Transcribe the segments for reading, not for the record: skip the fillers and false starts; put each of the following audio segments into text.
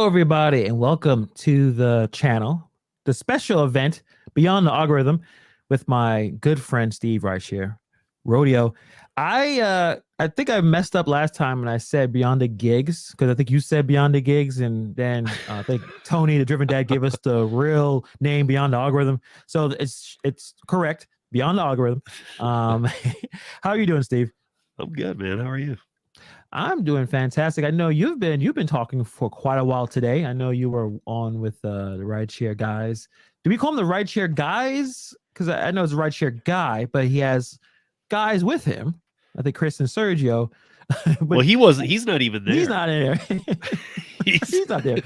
everybody, and welcome to the channel, the special event Beyond the Algorithm with my good friend Steve right here. Rodeo. I think I messed up last time and I said Beyond the Gigs because I think you said Beyond the Gigs, and then I think Tony, the Driven Dad, gave us the real name Beyond the Algorithm. So it's correct, Beyond the Algorithm. How are you doing, Steve? I'm good, man. How are you? I'm doing fantastic. I know you've been talking for quite a while today. I know you were on with the rideshare guys. Do we call them the rideshare guys? Because I know it's a rideshare guy, but he has guys with him. I think Chris and Sergio. Well, he wasn't. He's not even there. He's not in there. He's not there.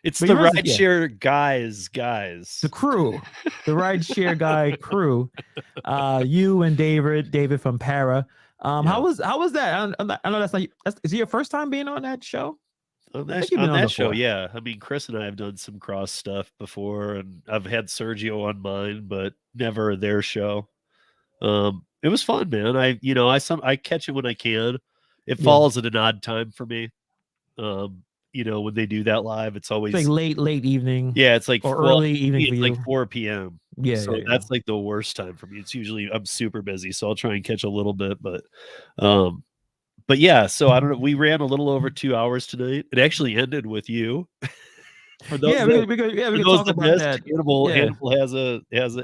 It's But the he runs rideshare guys. The crew, the rideshare guy crew. You and David from Para. Yeah. How was that? I know is it your first time being on that show? On that show, yeah. I mean, Chris and I have done some cross stuff before, and I've had Sergio on mine, but never their show. It was fun, man. I catch it when I can. It falls at an odd time for me. When they do that live, it's always like late evening. Yeah, it's like early evening. It's like 4 p.m. Yeah, so that's like the worst time for me. It's usually I'm super busy, so I'll try and catch a little bit, but yeah. So I don't know. We ran a little over 2 hours tonight. It actually ended with you. For those we can talk about that. Hannibal has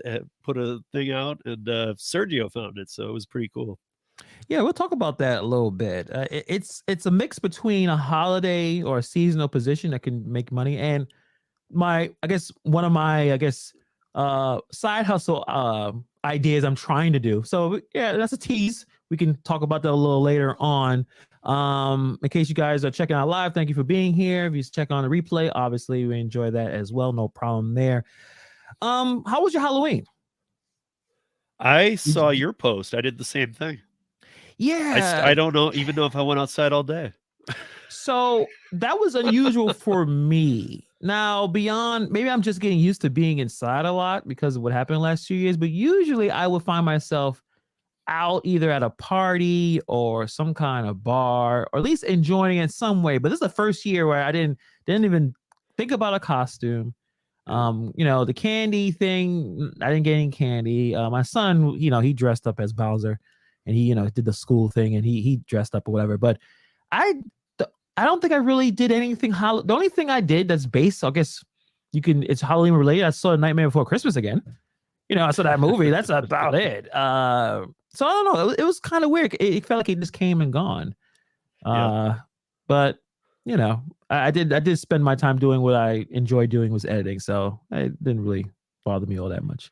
put a thing out, and Sergio found it, so it was pretty cool. Yeah, we'll talk about that a little bit. It's a mix between a holiday or a seasonal position that can make money and one of my side hustle ideas I'm trying to do. So yeah, that's a tease. We can talk about that a little later on. In case you guys are checking out live, thank you for being here. If you check on the replay, obviously we enjoy that as well. No problem there. How was your Halloween? I saw your post. I did the same thing. Yeah. I don't know if I went outside all day. So that was unusual for me. Now, maybe I'm just getting used to being inside a lot because of what happened the last 2 years, but usually I would find myself out either at a party or some kind of bar, or at least enjoying it in some way. But this is the first year where I didn't even think about a costume. The candy thing, I didn't get any candy. My son, he dressed up as Bowser, and he, did the school thing, and he dressed up or whatever. But I don't think I really did anything. The only thing I did that's based, I guess it's Halloween related. I saw Nightmare Before Christmas again. I saw that movie. That's about it. So I don't know. It was kind of weird. It felt like it just came and gone. But I did spend my time doing what I enjoy doing, was editing. So it didn't really bother me all that much.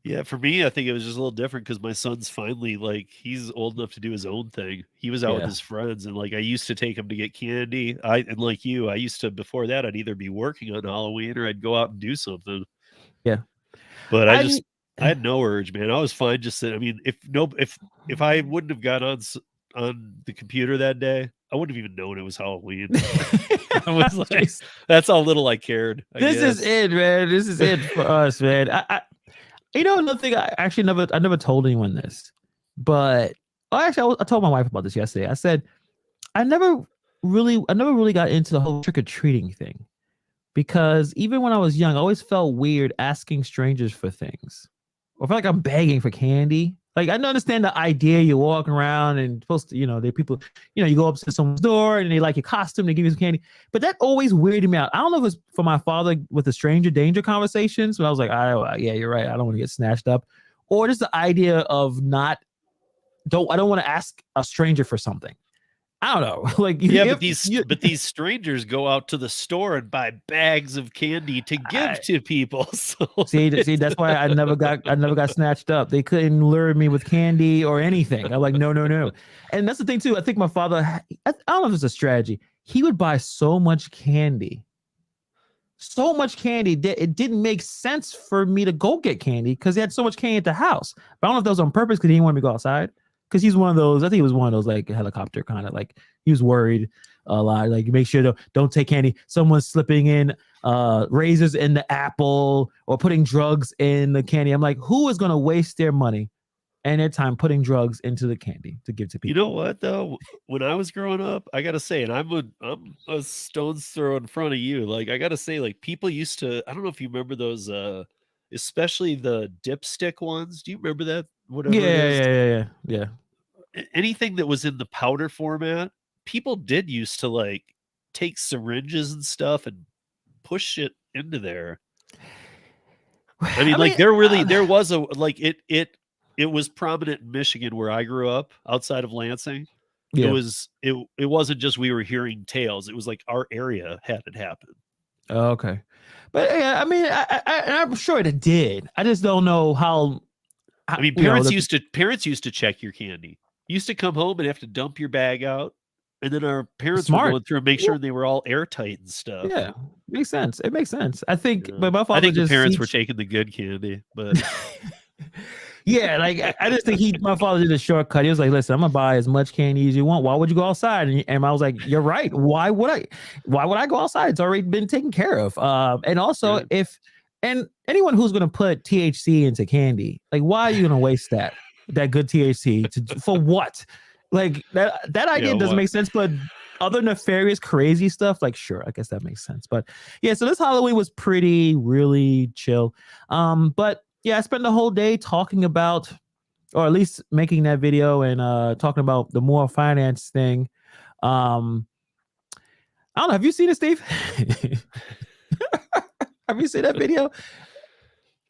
Yeah, for me, I think it was just a little different because my son's finally he's old enough to do his own thing. He was out with his friends, and I used to take him to get candy. I used to, before that, I'd either be working on Halloween or I'd go out and do something. Yeah, but I had no urge, man. I was fine just sitting. I mean, if I wouldn't have got on the computer that day, I wouldn't have even known it was Halloween. I was like, that's how little I cared. This is it, man. This is it for us, man. Another thing, I never told anyone this, but I told my wife about this yesterday. I said, I never really got into the whole trick-or-treating thing, because even when I was young, I always felt weird asking strangers for things, or I feel like I'm begging for candy. Like, I understand the idea. You're walking around and supposed to, there are people, you go up to someone's door and they like your costume, they give you some candy. But that always weirded me out. I don't know if it's for my father with the stranger danger conversations, but I was like, yeah, you're right. I don't want to get snatched up. Or just the idea of I don't want to ask a stranger for something. I don't know. But these strangers go out to the store and buy bags of candy to give to people. So see, that's why I never got snatched up. They couldn't lure me with candy or anything. I'm like, no. And that's the thing too. I think my father, I don't know if it's a strategy. He would buy so much candy that it didn't make sense for me to go get candy because he had so much candy at the house. But I don't know if that was on purpose because he didn't want me to go outside. Because he's one of those, I think he was one of those like helicopter kind of, like he was worried a lot. Like, make sure don't take candy. Someone's slipping in razors in the apple or putting drugs in the candy. I'm like, who is going to waste their money and their time putting drugs into the candy to give to people. You know what though? When I was growing up, I gotta say, and I'm a stone's throw in front of you. Like I gotta say, like people used to. I don't know if you remember those, especially the dipstick ones. Do you remember that? Whatever it is, Yeah. anything that was in the powder format, people did used to like take syringes and stuff and push it into there. I mean, like there was a like it was prominent in Michigan where I grew up outside of Lansing. Yeah. It wasn't just we were hearing tales. It was like our area had it happen. Oh, okay. But yeah, I mean, I'm sure it did. I just don't know how. I mean, parents used to check your candy. You used to come home and have to dump your bag out, and then our parents were going through and make sure they were all airtight and stuff. Yeah, makes sense. It makes sense. I think, but my father I think the parents were taking the good candy, but yeah, like I just think my father did a shortcut. He was like, "Listen, I'm gonna buy as much candy as you want. Why would you go outside?" And I was like, "You're right. Why would I go outside? It's already been taken care of." And also, and anyone who's gonna put THC into candy, like, why are you gonna waste that good THC for what? Like that idea doesn't make sense. But other nefarious, crazy stuff, like, sure, I guess that makes sense. But yeah, so this Halloween was really chill. But yeah, I spent the whole day talking about, or at least making that video and talking about the more finance thing. I don't know. Have you seen it, Steve? Have you seen that video?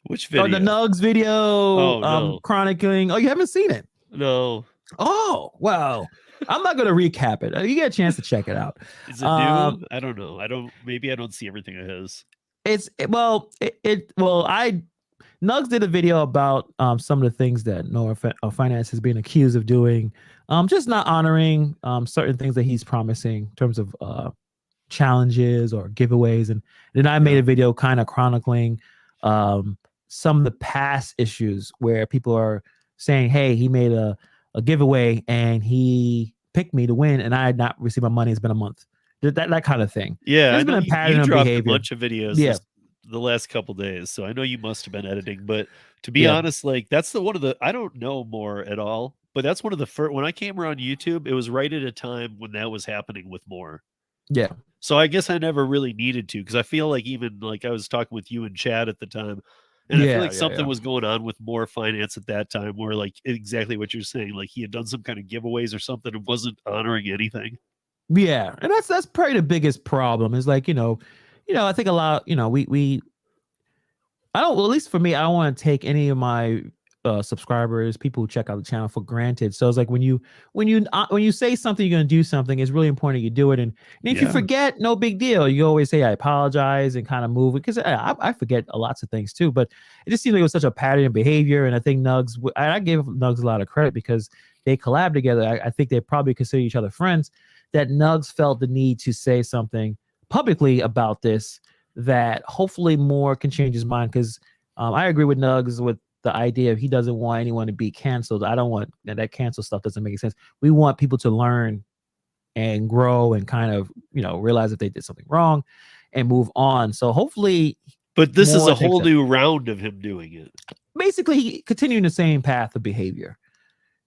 Which video? Oh, the Nugs video. Oh, no. Chronicling. Oh, you haven't seen it? No. Oh, well, I'm not going to recap it. You get a chance to check it out. Is it new? I don't know. Maybe I don't see everything of his. Nugs did a video about some of the things that Noah Finance has been accused of doing, just not honoring certain things that he's promising in terms of challenges or giveaways. And then I made a video kind of chronicling some of the past issues where people are saying, hey, he made a giveaway and he picked me to win and I had not received my money. It's been a month. That kind of thing. Yeah, there's been a pattern of behavior. A bunch of videos the last couple days, so I know you must have been editing. But to be honest, like that's I don't know more at all. But that's one of the first. When I came around YouTube, it was right at a time when that was happening with more. Yeah. So I guess I never really needed to, because I feel like even like I was talking with you and Chad at the time, and I feel like something was going on with more finance at that time, where like exactly what you're saying, like he had done some kind of giveaways or something and wasn't honoring anything. Yeah, and that's probably the biggest problem. Is like I think a lot. I don't. Well, at least for me, I don't want to take any of my subscribers, people who check out the channel, for granted. So it's like when you say something, you're going to do something, it's really important you do it. And if you forget, no big deal. You always say I apologize and kind of move it, because I forget lots of things too. But it just seemed like it was such a pattern of behavior. And I think Nugs, I gave Nugs a lot of credit because they collab together. I think they probably consider each other friends. That Nugs felt the need to say something publicly about this that hopefully more can change his mind, because I agree with Nugs with the idea of he doesn't want anyone to be canceled. I don't want that cancel stuff. Doesn't make sense. We want people to learn and grow and kind of realize if they did something wrong and move on. So hopefully, but this is a whole new round of him doing it. Basically, he continuing the same path of behavior.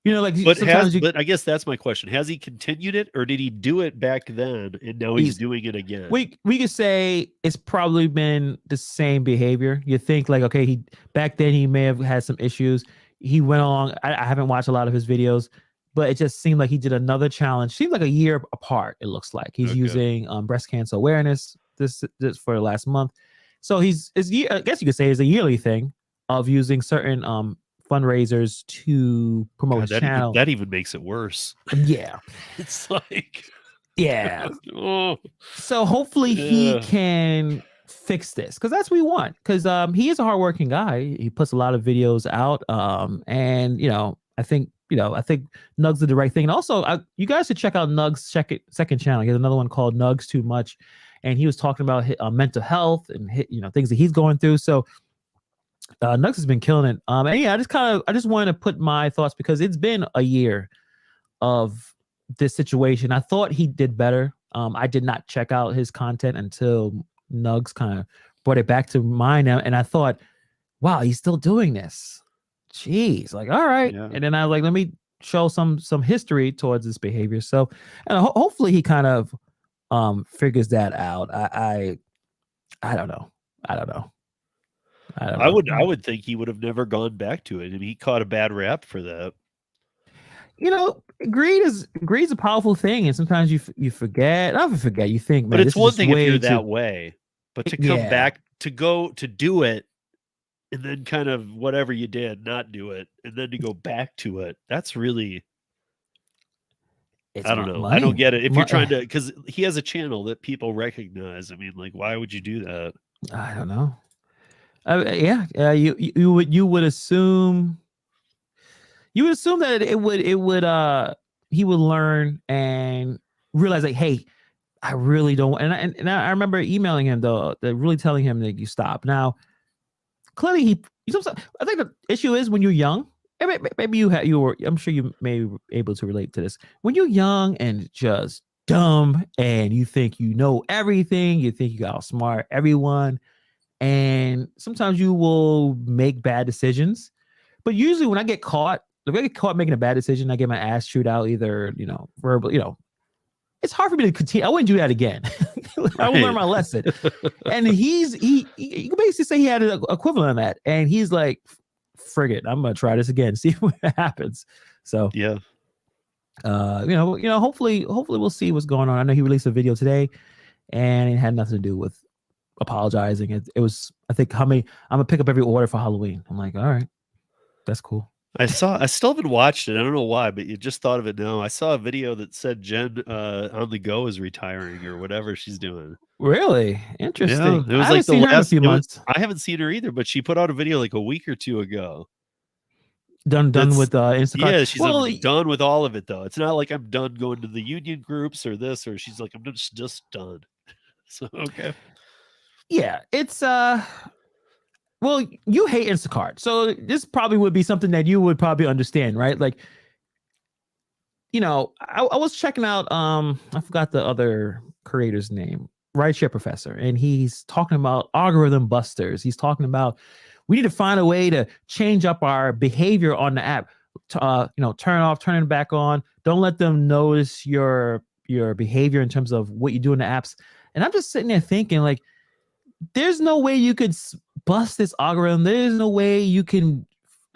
But I guess that's my question. Has he continued it, or did he do it back then and now he's doing it again? We could say it's probably been the same behavior. You think like, okay, back then he may have had some issues. He went along. I haven't watched a lot of his videos, but it just seemed like he did another challenge. Seemed like a year apart. It looks like he's using breast cancer awareness this for the last month. So I guess you could say it's a yearly thing of using certain fundraisers to promote his channel. That even makes it worse. Yeah. It's like, yeah. So hopefully he can fix this, because that's what we want. Because he is a hardworking guy. He puts a lot of videos out. And I think Nugs did the right thing. And also, you guys should check out Nugs' second channel. He has another one called Nugs Too Much, and he was talking about mental health and things that he's going through. So Nugs has been killing it. And yeah, I just wanted to put my thoughts, because it's been a year of this situation. I thought he did better. I did not check out his content until Nugs kind of brought it back to mind, and I thought, wow, he's still doing this. geez, like, all right. Yeah. And then I was like, let me show some history towards this behavior. So, and hopefully he kind of figures that out. I don't know. I don't know. I don't know. I would think he would have never gone back to it. I mean, he caught a bad rap for that. You know, greed's a powerful thing, and sometimes you forget. Not forget. You think, man, But it's this is one just thing if way you're too. that way, but to come back to go to do it and then kind of whatever you did, not do it, and then to go back to it, that's really, It's I don't know. money. I don't get it. If you're trying to, because he has a channel that people recognize. I mean, like, why would you do that? I don't know. Yeah. You would assume. You would assume that it would he would learn and realize like, hey, I really don't. And I remember emailing him though, really telling him that you stop. Now, clearly I think the issue is when you're young. Maybe you were. I'm sure you may be able to relate to this. When you're young and just dumb, and you think you know everything, you think you got outsmart everyone, and sometimes you will make bad decisions. But usually, when I get caught, if I get caught making a bad decision, I get my ass chewed out, either verbal. It's hard for me to continue. I wouldn't do that again. I would learn my lesson. And he can basically say he had an equivalent of that. And he's like, frig it, I'm gonna try this again, see what happens. So yeah. Hopefully we'll see what's going on. I know he released a video today and it had nothing to do with apologizing. It was, I think, I'm gonna pick up every order for Halloween. I'm like, all right, that's cool. I still haven't watched it. I don't know why, but you just thought of it now. I saw a video that said Jen on the go is retiring or whatever she's doing. Really interesting. Yeah, it was I like the seen her in a last few months. I haven't seen her either, but she put out a video like a week or two ago. Done with Instacart. Yeah, she's done with all of it though. It's not like I'm done going to the union groups or this, or she's like, I'm just done. So okay. Yeah, it's well, you hate Instacart, so this probably would be something that you would probably understand, right? Like, I was checking out, I forgot the other creator's name, Rideshare Professor, and he's talking about algorithm busters. He's talking about we need to find a way to change up our behavior on the app. Turn off, turn it back on. Don't let them notice your behavior in terms of what you do in the apps. And I'm just sitting there thinking, like, there's no way you could bust this algorithm. There's no way you can.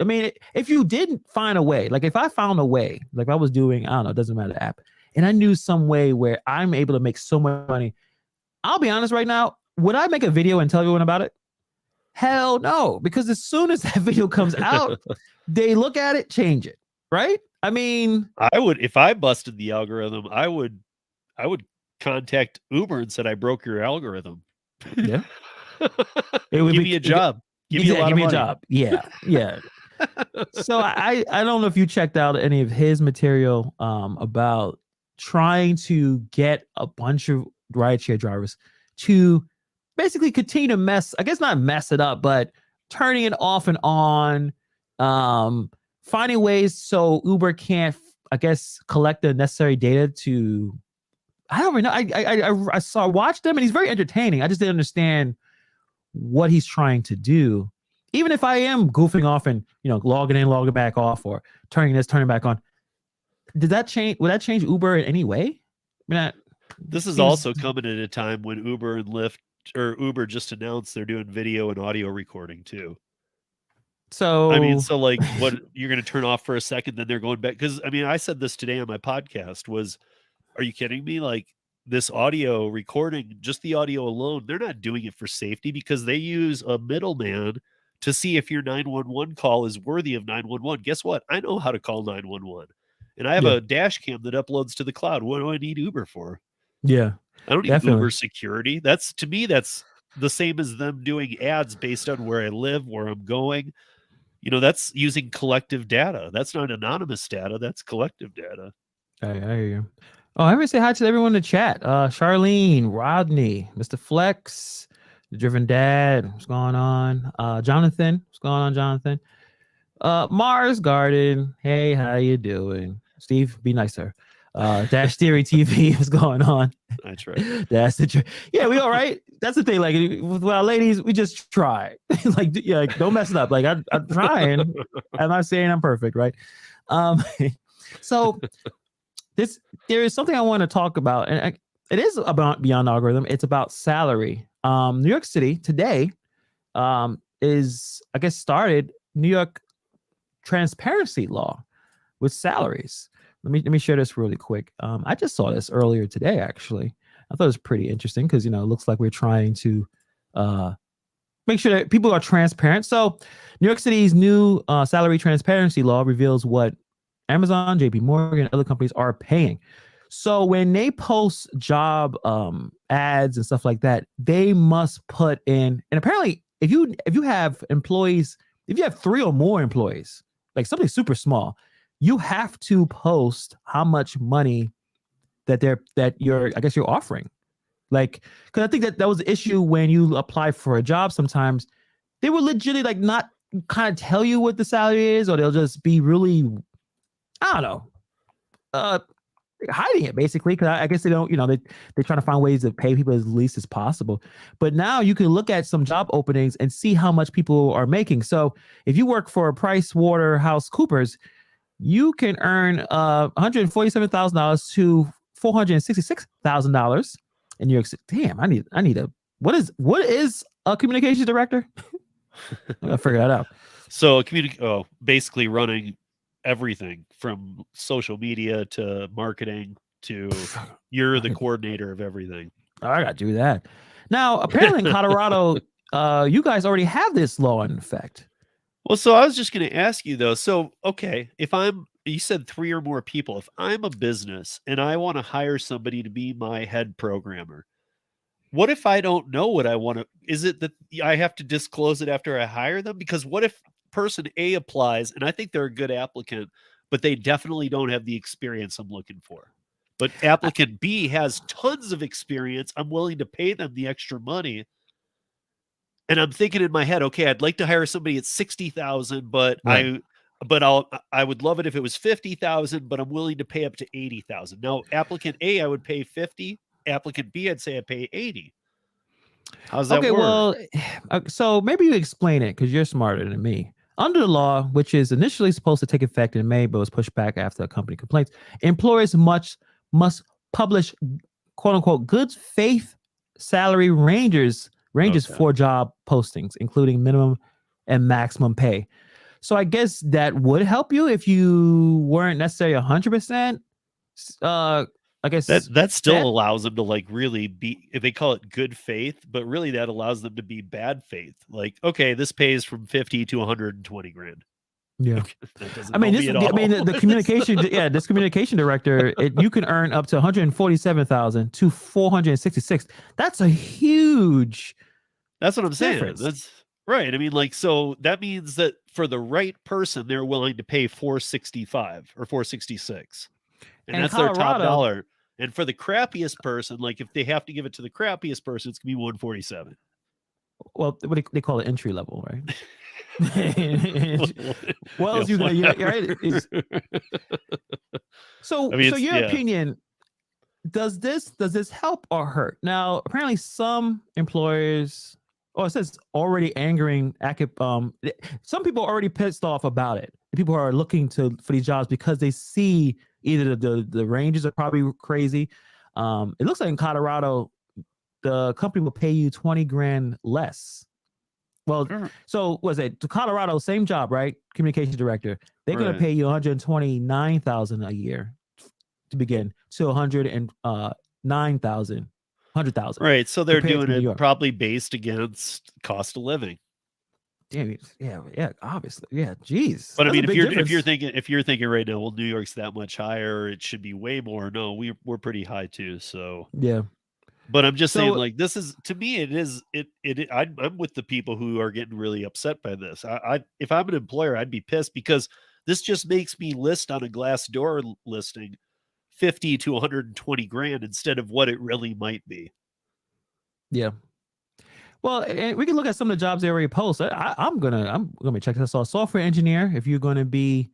I mean, if you didn't find a way, like if I found a way, like I was doing, I don't know, it doesn't matter the app, and I knew some way where I'm able to make so much money, I'll be honest right now, would I make a video and tell everyone about it? Hell no, because as soon as that video comes out, they look at it, change it, right? I mean, I would, if I busted the algorithm, I would contact Uber and said I broke your algorithm. Yeah. It would give me a job. Give me a lot of money. A job. Yeah. Yeah. So I don't know if you checked out any of his material about trying to get a bunch of rideshare drivers to basically continue to not mess it up, but turning it off and on, finding ways so Uber can't, I guess, collect the necessary data to. I don't really know. I watched him and he's very entertaining. I just didn't understand what he's trying to do. Even if I am goofing off and logging in, logging back off, or turning back on, would that change Uber in any way? I mean, this is also coming at a time when Uber and Lyft, or Uber just announced they're doing video and audio recording too. So I mean, so like, what you're going to turn off for a second, then they're going back. Because I mean, I said this today on my podcast was, are you kidding me? Like this audio recording, just the audio alone, they're not doing it for safety because they use a middleman to see if your 911 call is worthy of 911. Guess what? I know how to call 911. And I have a dash cam that uploads to the cloud. What do I need Uber for? Yeah. I don't need Uber security. That's, to me, that's the same as them doing ads based on where I live, where I'm going. That's using collective data. That's not anonymous data. That's collective data. I hear you. Oh, I want to say hi to everyone in the chat. Charlene, Rodney, Mr. Flex, the Driven Dad. What's going on? Jonathan. What's going on, Jonathan? Mars Garden. Hey, how you doing? Steve, be nice to her. Dash Theory TV is going on. That's right. That's the yeah, we all right. That's the thing. Like, well, ladies, we just try. Like, yeah, like, don't mess it up. Like, I'm trying. I'm not saying I'm perfect, right? So there is something I want to talk about, and it is about beyond algorithm. It's about salary. New York City today is, I guess, started New York transparency law with salaries. Let me share this really quick. I just saw this earlier today, actually. I thought it was pretty interesting because, it looks like we're trying to make sure that people are transparent. So New York City's new salary transparency law reveals what Amazon, JP Morgan, and other companies are paying. So when they post job ads and stuff like that, they must put in, and apparently if you have employees, if you have 3 or more employees, like something super small, you have to post how much money that you're offering. Like, because I think that was the issue when you apply for a job. Sometimes they will legitimately like not kind of tell you what the salary is, or they'll just be really, I don't know, hiding it basically. Because I guess they don't, they're trying to find ways to pay people as least as possible. But now you can look at some job openings and see how much people are making. So if you work for PricewaterhouseCoopers, you can earn $147,000 to $466,000 in New York City. Damn, I need a what is a communications director? I gotta figure that out. So basically running everything from social media to marketing to you're the coordinator of everything. Oh, I gotta do that. Now, apparently in Colorado, you guys already have this law in effect. Well, so I was just going to ask you though. So, okay, you said 3 or more people. If I'm a business and I want to hire somebody to be my head programmer, what if I don't know what I want to? Is it that I have to disclose it after I hire them? Because what if person A applies and I think they're a good applicant, but they definitely don't have the experience I'm looking for? But applicant B has tons of experience. I'm willing to pay them the extra money. And I'm thinking in my head, okay, I'd like to hire somebody at 60,000, but right. I would love it if it was 50,000, but I'm willing to pay up to 80,000. Now, applicant A, I would pay 50. Applicant B, I'd say I pay 80. How's that work? Well, so maybe you explain it because you're smarter than me. Under the law, which is initially supposed to take effect in May, but was pushed back after a company complaints, employers must publish "quote unquote" good faith salary ranges for job postings, including minimum and maximum pay. So I guess that would help you if you weren't necessarily 100%. I guess that still allows them to like really be, if they call it good faith, but really that allows them to be bad faith. Like, okay, this pays from 50 to 120 grand. Yeah. The communication, this communication director, you can earn up to 147,000 to 466. That's a huge. That's what I'm saying. Difference. That's right. I mean, like, so that means that for the right person, they're willing to pay 465 or 466. And that's Colorado, their top dollar. And for the crappiest person, like if they have to give it to the crappiest person, it's gonna be 147. Well, what they call it entry level, right? Well, else you gonna right? So your opinion, does this help or hurt? Now, apparently some employers, it says already angering some people are already pissed off about it. People are looking for these jobs because they see either the ranges are probably crazy. It looks like in Colorado, the company will pay you 20 grand less. Well, so was it Colorado, same job, right? Communications director. They're going to pay you 129,000 a year to begin to 109,000, 100,000. Right. So they're doing it probably based against cost of living. Damn, yeah, obviously, yeah. Geez, but I mean, if you're thinking right now, well, New York's that much higher, it should be way more. No, we're pretty high too. So yeah. But I'm just saying, like, this is, to me, I'm with the people who are getting really upset by this. If I'm an employer, I'd be pissed because this just makes me list on a Glassdoor listing 50 to 120 grand instead of what it really might be. Yeah. Well, and we can look at some of the jobs they already post. I'm gonna check this out. Software engineer. If you're gonna be,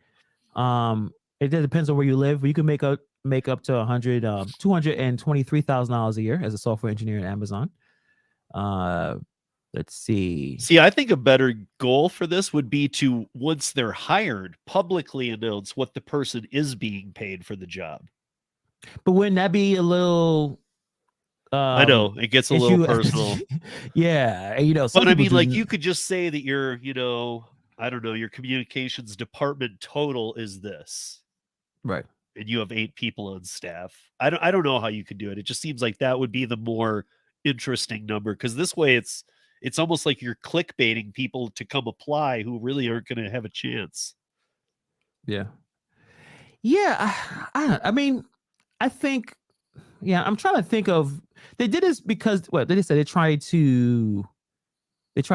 it depends on where you live. You can make make up to $223,000 a year as a software engineer at Amazon. Let's see. See, I think a better goal for this would be to, once they're hired, publicly announce what the person is being paid for the job. But wouldn't that be a little? I know it gets a little personal. Yeah, but I mean, like, you could just say that your, I don't know, your communications department total is this, right? And you have 8 people on staff. I don't know how you could do it. It just seems like that would be the more interesting number, because this way it's almost like you're clickbaiting people to come apply who really aren't going to have a chance. Yeah. I mean, I think, I'm trying to think of, they did this because they said they tried to what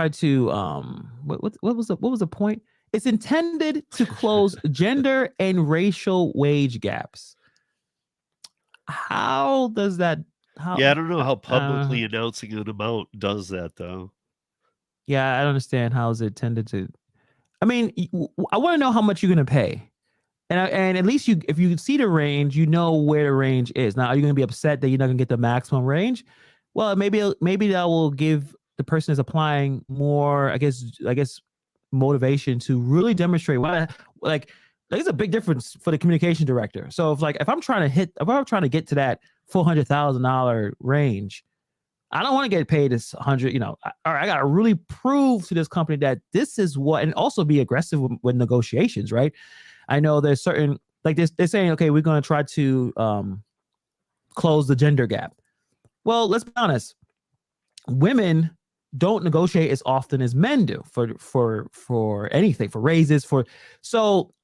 was the point? It's intended to close gender and racial wage gaps. How does that? I don't know how publicly announcing an amount does that, though. Yeah, I don't understand how is it intended to. I mean, I want to know how much you're going to pay. And at least if you see the range, you know where the range is. Now, are you going to be upset that you're not going to get the maximum range? Well, maybe that will give the person that's applying more, I guess, motivation to really demonstrate why. Like, there's a big difference for the communication director. So if I'm trying to get to that $400,000 range, I don't want to get paid this 100. I got to really prove to this company that this is what, and also be aggressive with negotiations, right? I know there's certain, like they're saying, okay, we're going to try to close the gender gap. Well, let's be honest. Women don't negotiate as often as men do for anything, for raises, so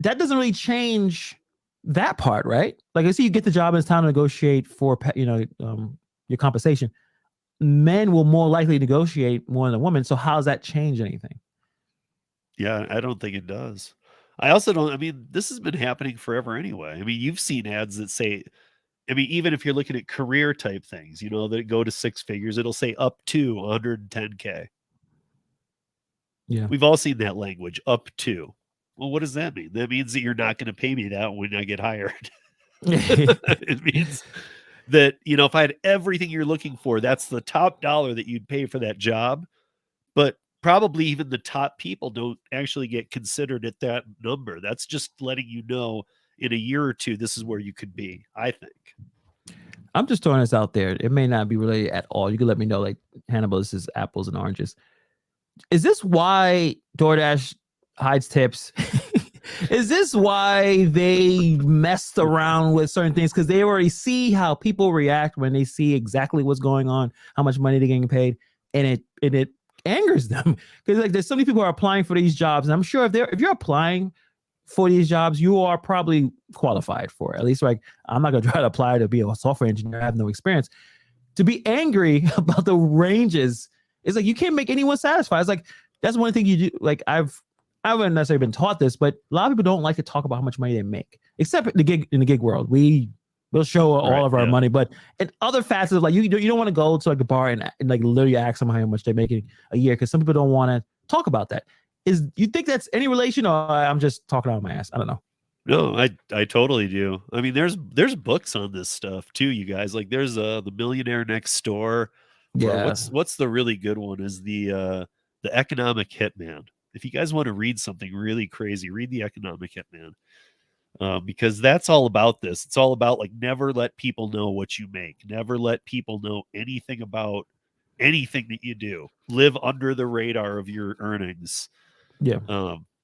that doesn't really change that part, right? Like, let's say you get the job and it's time to negotiate for your compensation. Men will more likely negotiate more than a woman. So how does that change anything? Yeah, I don't think it does. I also don't. I mean, this has been happening forever anyway. I mean, you've seen ads that say, I mean, even if you're looking at career type things, that go to 6 figures, it'll say up to 110K. Yeah. We've all seen that language, up to. Well, what does that mean? That means that you're not going to pay me that when I get hired. It means that, if I had everything you're looking for, that's the top dollar that you'd pay for that job. But probably even the top people don't actually get considered at that number. That's just letting you know in a year or two, this is where you could be, I think. I'm just throwing this out there. It may not be related at all. You can let me know, like, Hannibal, this is apples and oranges. Is this why DoorDash hides tips? Is this why they messed around with certain things? Because they already see how people react when they see exactly what's going on, how much money they're getting paid, and it angers them. Because, like, there's so many people who are applying for these jobs, and I'm sure if you're applying for these jobs, you are probably qualified for it. At least, like, I'm not gonna try to apply to be a software engineer. I have no experience. To be angry about the ranges, it's like you can't make anyone satisfied. It's like that's one thing you do. Like, I haven't necessarily been taught this, but a lot of people don't like to talk about how much money they make, except in the gig world. We'll show all of our money, but in other facets of, like, you don't want to go to, like, a bar and like literally ask them how much they're making a year, because some people don't want to talk about that. You think that's any relation, or I'm just talking out of my ass? I don't know. No, I totally do. I mean, there's books on this stuff too, you guys. Like, there's The Millionaire Next Door. Yeah. What's the really good one is the Economic Hitman. If you guys want to read something really crazy, read the Economic Hitman. Because that's all about this. It's all about, like, never let people know what you make. Never let people know anything about anything that you do. Live under the radar of your earnings. Yeah.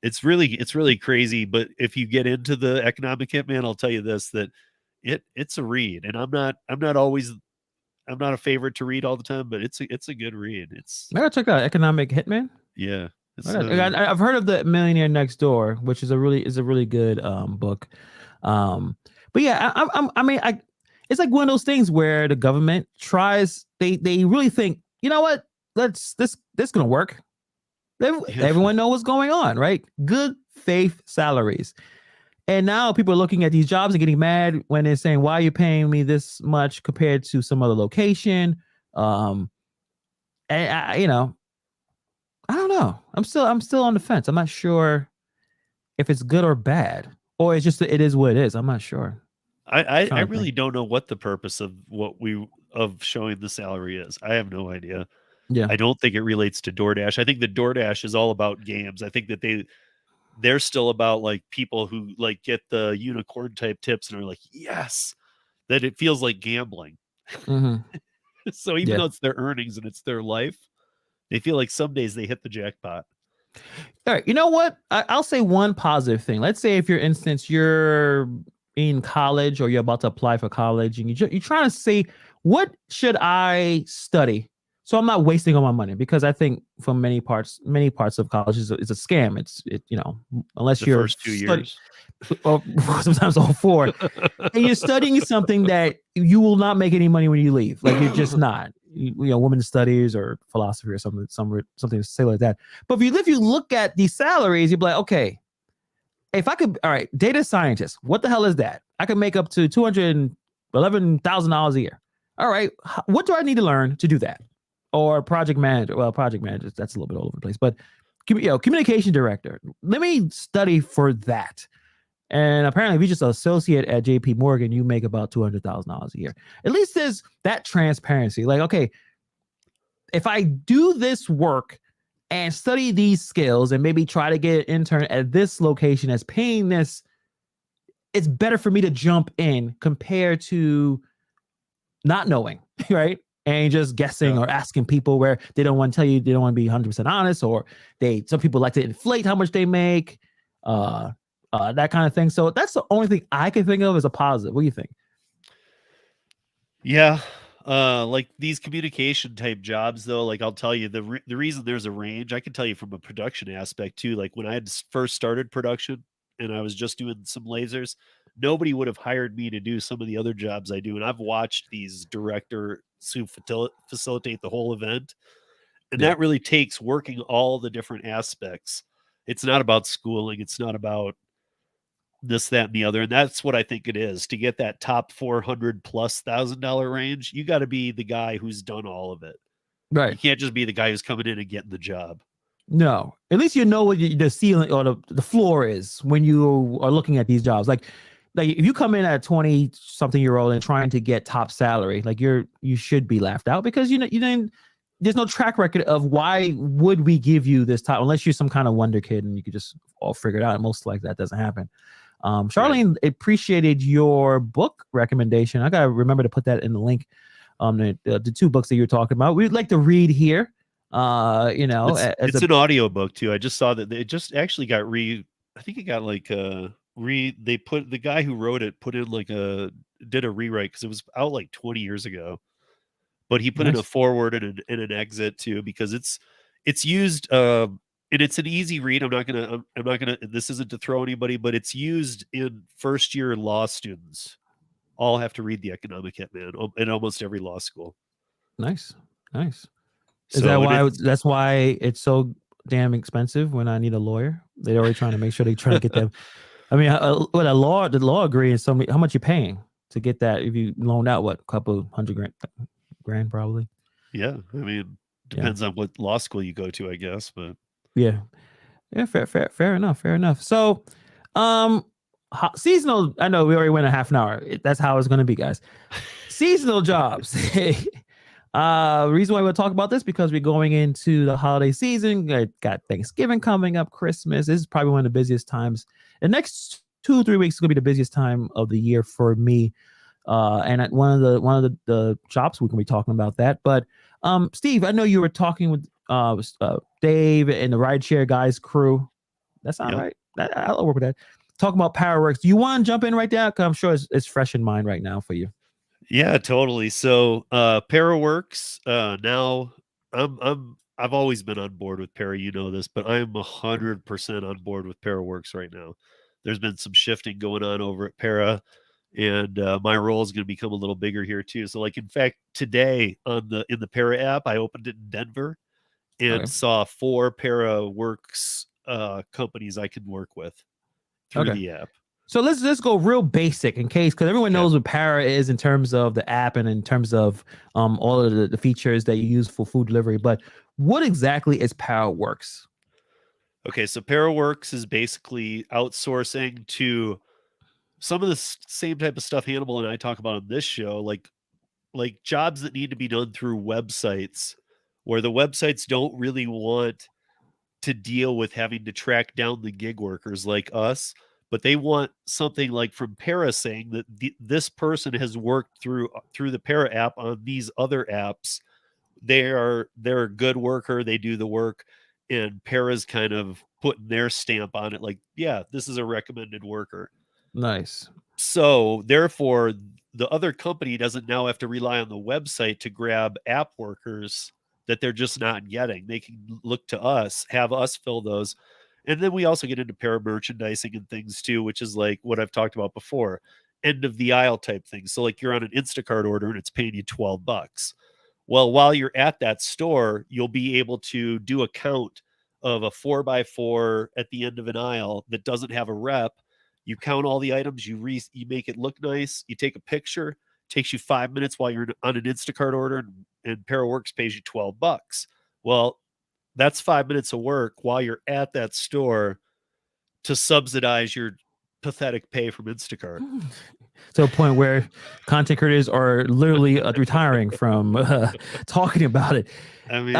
It's really crazy. But if you get into the Economic Hitman, I'll tell you this, that it's a read. And I'm not a favorite to read all the time, but it's a good read. I gotta check out Economic Hitman. Yeah. I've heard of The Millionaire Next Door, which is a really good book. But yeah, I mean, it's like one of those things where the government tries. They really think, you know what? This gonna work. Everyone know what's going on, right? Good faith salaries. And now people are looking at these jobs and getting mad when they're saying, why are you paying me this much compared to some other location? And I don't know. I'm still on the fence. I'm not sure if it's good or bad, or it's just, it is what it is. I'm not sure. I Trying to think. really don't know what the purpose of showing the salary is. I have no idea. Yeah. I don't think it relates to DoorDash. I think that DoorDash is all about games. I think that they're still about like people who like get the unicorn type tips and are like, yes, that it feels like gambling. Mm-hmm. So even Yeah. though it's their earnings and it's their life, they feel like some days they hit the jackpot. All right. You know what? I'll say one positive thing. Let's say, if, for instance, you're in college or you're about to apply for college, and you're trying to say, what should I study? So I'm not wasting all my money, because I think from many parts of college is a scam. Unless The you're first 2 study, years. or sometimes all four, and you're studying something that you will not make any money when you leave. Like, you're just not. Women's studies or philosophy or something to say like that. But if you look at these salaries, you'd be like, okay, if I could, all right, data scientist, what the hell is that? I could make up to $211,000 a year. All right, what do I need to learn to do that? Or project manager. Well, project manager, that's a little bit all over the place. But communication director. Let me study for that. And apparently, if you just associate at JP Morgan, you make about $200,000 a year. At least there's that transparency. Like, okay, if I do this work and study these skills and maybe try to get an intern at this location that's paying this, it's better for me to jump in compared to not knowing, right? And just guessing or asking people where they don't want to tell you, they don't want to be 100% honest, or some people like to inflate how much they make. That kind of thing. So that's the only thing I can think of as a positive. What do you think? Yeah. Like these communication type jobs though, like I'll tell you the reason there's a range, I can tell you from a production aspect too. Like when I had first started production and I was just doing some lasers, nobody would have hired me to do some of the other jobs I do. And I've watched these directors who facilitate the whole event. And Yeah. that really takes working all the different aspects. It's not about schooling. It's not about this, that, and the other. And that's what I think it is. To get that top 400 plus $1,000 range, you got to be the guy who's done all of it. Right. You can't just be the guy who's coming in and getting the job. No, at least you know what the ceiling or the floor is when you are looking at these jobs. Like if you come in at 20 something year old and trying to get top salary, like you should be laughed out, because you didn't. There's no track record of why would we give you this top, unless you're some kind of wonder kid and you could just all figure it out. And most likely that doesn't happen. Charlene appreciated your book recommendation. I gotta remember to put that in the link. The two books that you're talking about, we'd like to read here. It's an audio book too. I just saw that it just actually got I think it got like they put the guy who wrote it put in like did a rewrite because it was out like 20 years ago. But he put in a forward and an exit too, because it's used and it's an easy read. I'm not gonna this isn't to throw anybody, but it's used in first year law students. All have to read the economic hitman in almost every law school. Nice. Is So that why that's why it's so damn expensive when I need a lawyer? They're already trying to make sure they try to get them. I mean, with the law degree is how much you're paying to get that if you loan out a couple $100,000 probably. Yeah, I mean, depends on what law school you go to, I guess, but yeah, fair enough. So, seasonal. I know we already went a half an hour. That's how it's going to be, guys. Seasonal jobs. Reason why we'll talk about this, because we're going into the holiday season. Got Thanksgiving coming up, Christmas. This is probably one of the busiest times. The next 2-3 weeks is going to be the busiest time of the year for me. And at one of the jobs we can be talking about that. But Steve, I know you were talking with Dave and the rideshare guys crew. That sound right? I'll work with that. Talking about PowerWorks. Do you want to jump in right now? Because I'm sure it's fresh in mind right now for you. Yeah, totally. So PowerWorks, now I've always been on board with Para, you know this, but I am 100% on board with PowerWorks right now. There's been some shifting going on over at Para, and my role is going to become a little bigger here too. So, like, in fact, today in the Para app, I opened it in Denver and saw 4 PowerWorks companies I can work with through the app. So let's go real basic in case, because everyone knows what Para is in terms of the app and in terms of all of the features that you use for food delivery. But what exactly is PowerWorks? Okay, so PowerWorks is basically outsourcing to some of the same type of stuff Hannibal and I talk about on this show, like jobs that need to be done through websites, where the websites don't really want to deal with having to track down the gig workers like us, but they want something like from Para saying that this person has worked through the Para app on these other apps. They're a good worker, they do the work, and Para's kind of putting their stamp on it, like, yeah, this is a recommended worker. Nice. So therefore, the other company doesn't now have to rely on the website to grab app workers that they're just not getting. They can look to us, have us fill those. And then we also get into para merchandising and things too, which is like what I've talked about before, end of the aisle type things. So like you're on an Instacart order and it's paying you $12. Well, while you're at that store, you'll be able to do a count of a 4x4 at the end of an aisle that doesn't have a rep. You count all the items, you make it look nice, you take a picture, takes you 5 minutes while you're on an Instacart order, and ParaWorks pays you $12. Well, that's 5 minutes of work while you're at that store to subsidize your pathetic pay from Instacart. To a point where content creators are literally retiring from talking about it. I mean,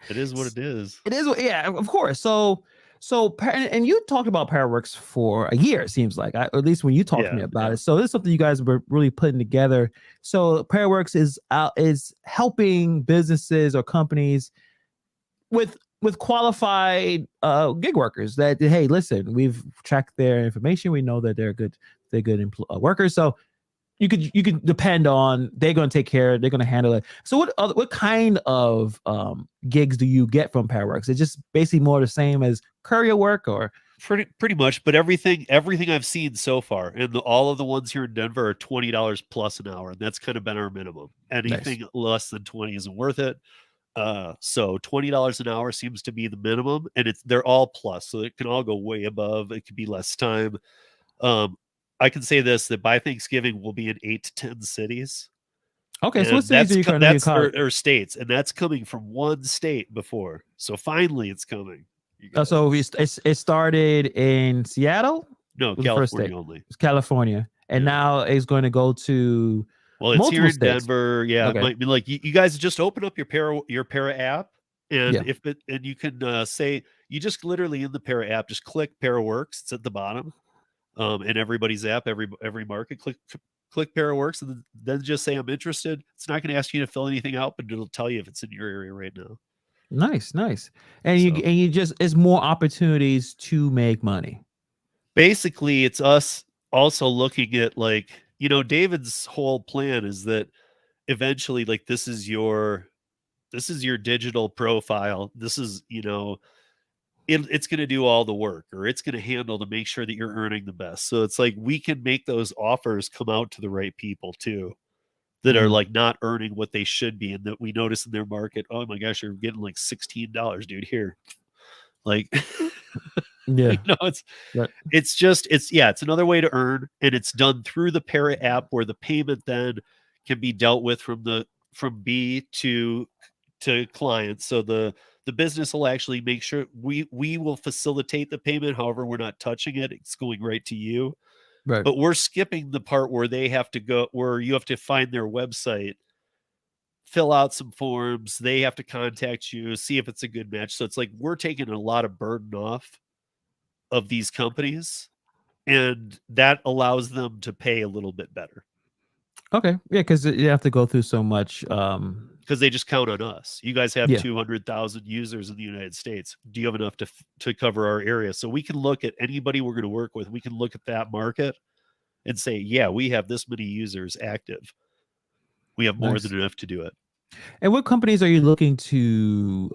it is what it is. It is, yeah, of course. So, and you talked about ParaWorks for a year, it seems like, at least when you talked to me about it. So this is something you guys were really putting together. So ParaWorks is helping businesses or companies with qualified gig workers that, hey, listen, we've tracked their information, we know that they're good workers, so you could depend on they're going to take care, they're going to handle it. So what kind of gigs do you get from ParaWorks? It's just basically more the same as courier work, or pretty much, but everything I've seen so far, and all of the ones here in Denver are $20 plus an hour, and that's kind of been our minimum. Anything less than 20 isn't worth it. So $20 an hour seems to be the minimum, and they're all plus, so it can all go way above. It could be less time. I can say this, that by Thanksgiving we'll be in 8 to 10 cities. Okay, and so what cities are you currently in? Or states, and that's coming from one state before. So finally it's coming. So it started in Seattle? No, California only. It's California. And now it's going to go to it's here in states. Denver. Yeah. Okay. It might be like you guys just open up your Para app, and and you can say, you just literally in the Para app, just click ParaWorks. It's at the bottom. In everybody's app, every market, click ParaWorks, and then just say I'm interested. It's not going to ask you to fill anything out, but it'll tell you if it's in your area right now. Nice. And you just, it's more opportunities to make money. Basically, it's us also looking at, like, David's whole plan is that eventually, like, this is your digital profile. This is, it's going to do all the work, or it's going to handle to make sure that you're earning the best. So it's like we can make those offers come out to the right people too, that are like not earning what they should be, and that we notice in their market, oh my gosh, you're getting like $16, dude, here. Like, it's another way to earn, and it's done through the Para app, where the payment then can be dealt with from B to clients. So the business will actually make sure we will facilitate the payment. However, we're not touching it. It's going right to you. Right. But we're skipping the part where they have to go, where you have to find their website, fill out some forms. They have to contact you, see if it's a good match. So it's like we're taking a lot of burden off of these companies, and that allows them to pay a little bit better. Okay. Yeah, because you have to go through so much. Because they just count on us. You guys have 200,000 users in the United States. Do you have enough to cover our area? So we can look at anybody we're going to work with. We can look at that market and say, yeah, we have this many users active. We have more than enough to do it. And what companies are you looking to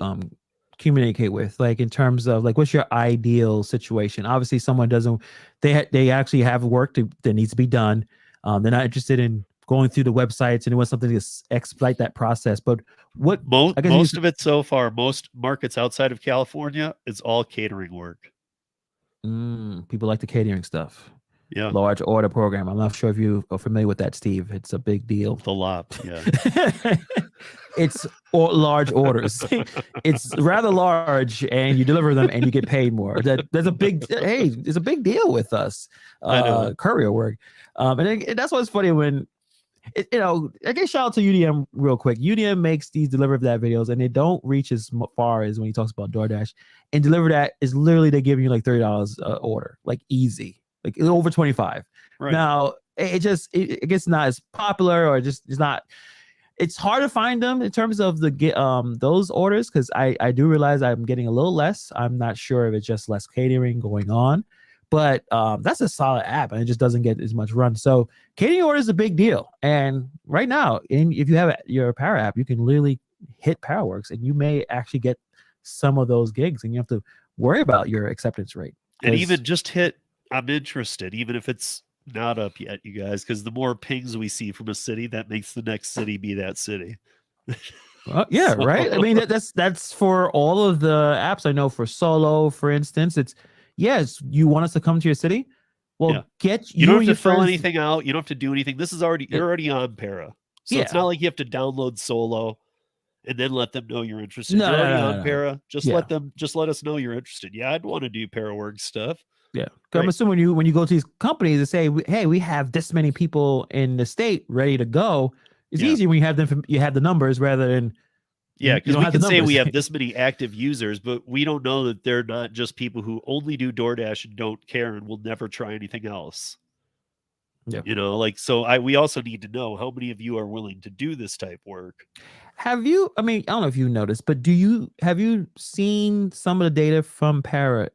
communicate with? Like, in terms of, like, what's your ideal situation? Obviously, someone doesn't, they actually have work that needs to be done. They're not interested in going through the websites, and they want something to expedite that process. But what most of it so far, most markets outside of California, it's all catering work. People like the catering stuff. Yeah. Large order program. I'm not sure if you are familiar with that, Steve. It's a big deal. The lot. Yeah. It's large orders. It's rather large, and you deliver them, and you get paid more. There's a big it's a big deal with us. Courier work, and that's what's funny when. I guess shout out to UDM real quick. UDM makes these Deliver That videos, and they don't reach as far as when he talks about DoorDash. And Deliver That is literally they give you like $30 order, like easy, like over 25. Right. Now it gets not as popular, or just it's not. It's hard to find them in terms of those orders, because I do realize I'm getting a little less. I'm not sure if it's just less catering going on. But that's a solid app, and it just doesn't get as much run. So catering order is a big deal. And right now, if you have your Power app, you can literally hit PowerWorks, and you may actually get some of those gigs, and you have to worry about your acceptance rate. And even just hit, I'm interested, even if it's not up yet, you guys, because the more pings we see from a city, that makes the next city be that city. Yeah, so. Right. I mean, that's for all of the apps. I know for Solo, for instance, it's. Yes, you want us to come to your city? Well, you don't have to fill anything out. You don't have to do anything. This is you're already on Para. So it's not like you have to download Solo and then let them know you're interested. You're already on Para. Just let us know you're interested. Yeah, I'd want to do Para work stuff. Yeah. Right? I'm assuming when you go to these companies and say, hey, we have this many people in the state ready to go. It's easier when you have the numbers rather than. Yeah, because we can say we have this many active users, but we don't know that they're not just people who only do DoorDash and don't care and will never try anything else. Yeah. We also need to know how many of you are willing to do this type work. Have you, I don't know if you noticed, but have you seen some of the data from Para?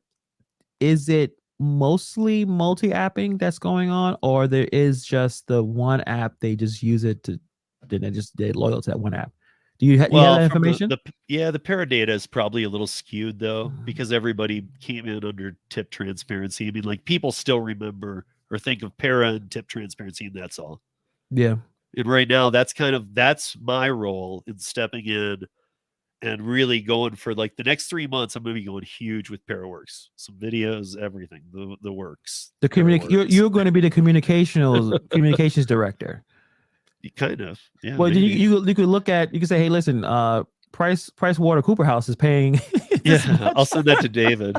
Is it mostly multi-apping that's going on, or there is just the one app, they just use it they're loyal to that one app? Do you have that information? The Para data is probably a little skewed, though, because everybody came in under tip transparency. I mean, like, people still remember or think of Para and tip transparency, and that's all. Yeah. And right now, that's my role in stepping in and really going for, like, the next 3 months. I'm going to be going huge with ParaWorks, some videos, everything, the works. You're going to be the communications director. Kind of, yeah. Well, you could look at, you could say, hey, listen, Price Water Cooper House is paying. I'll send that to David.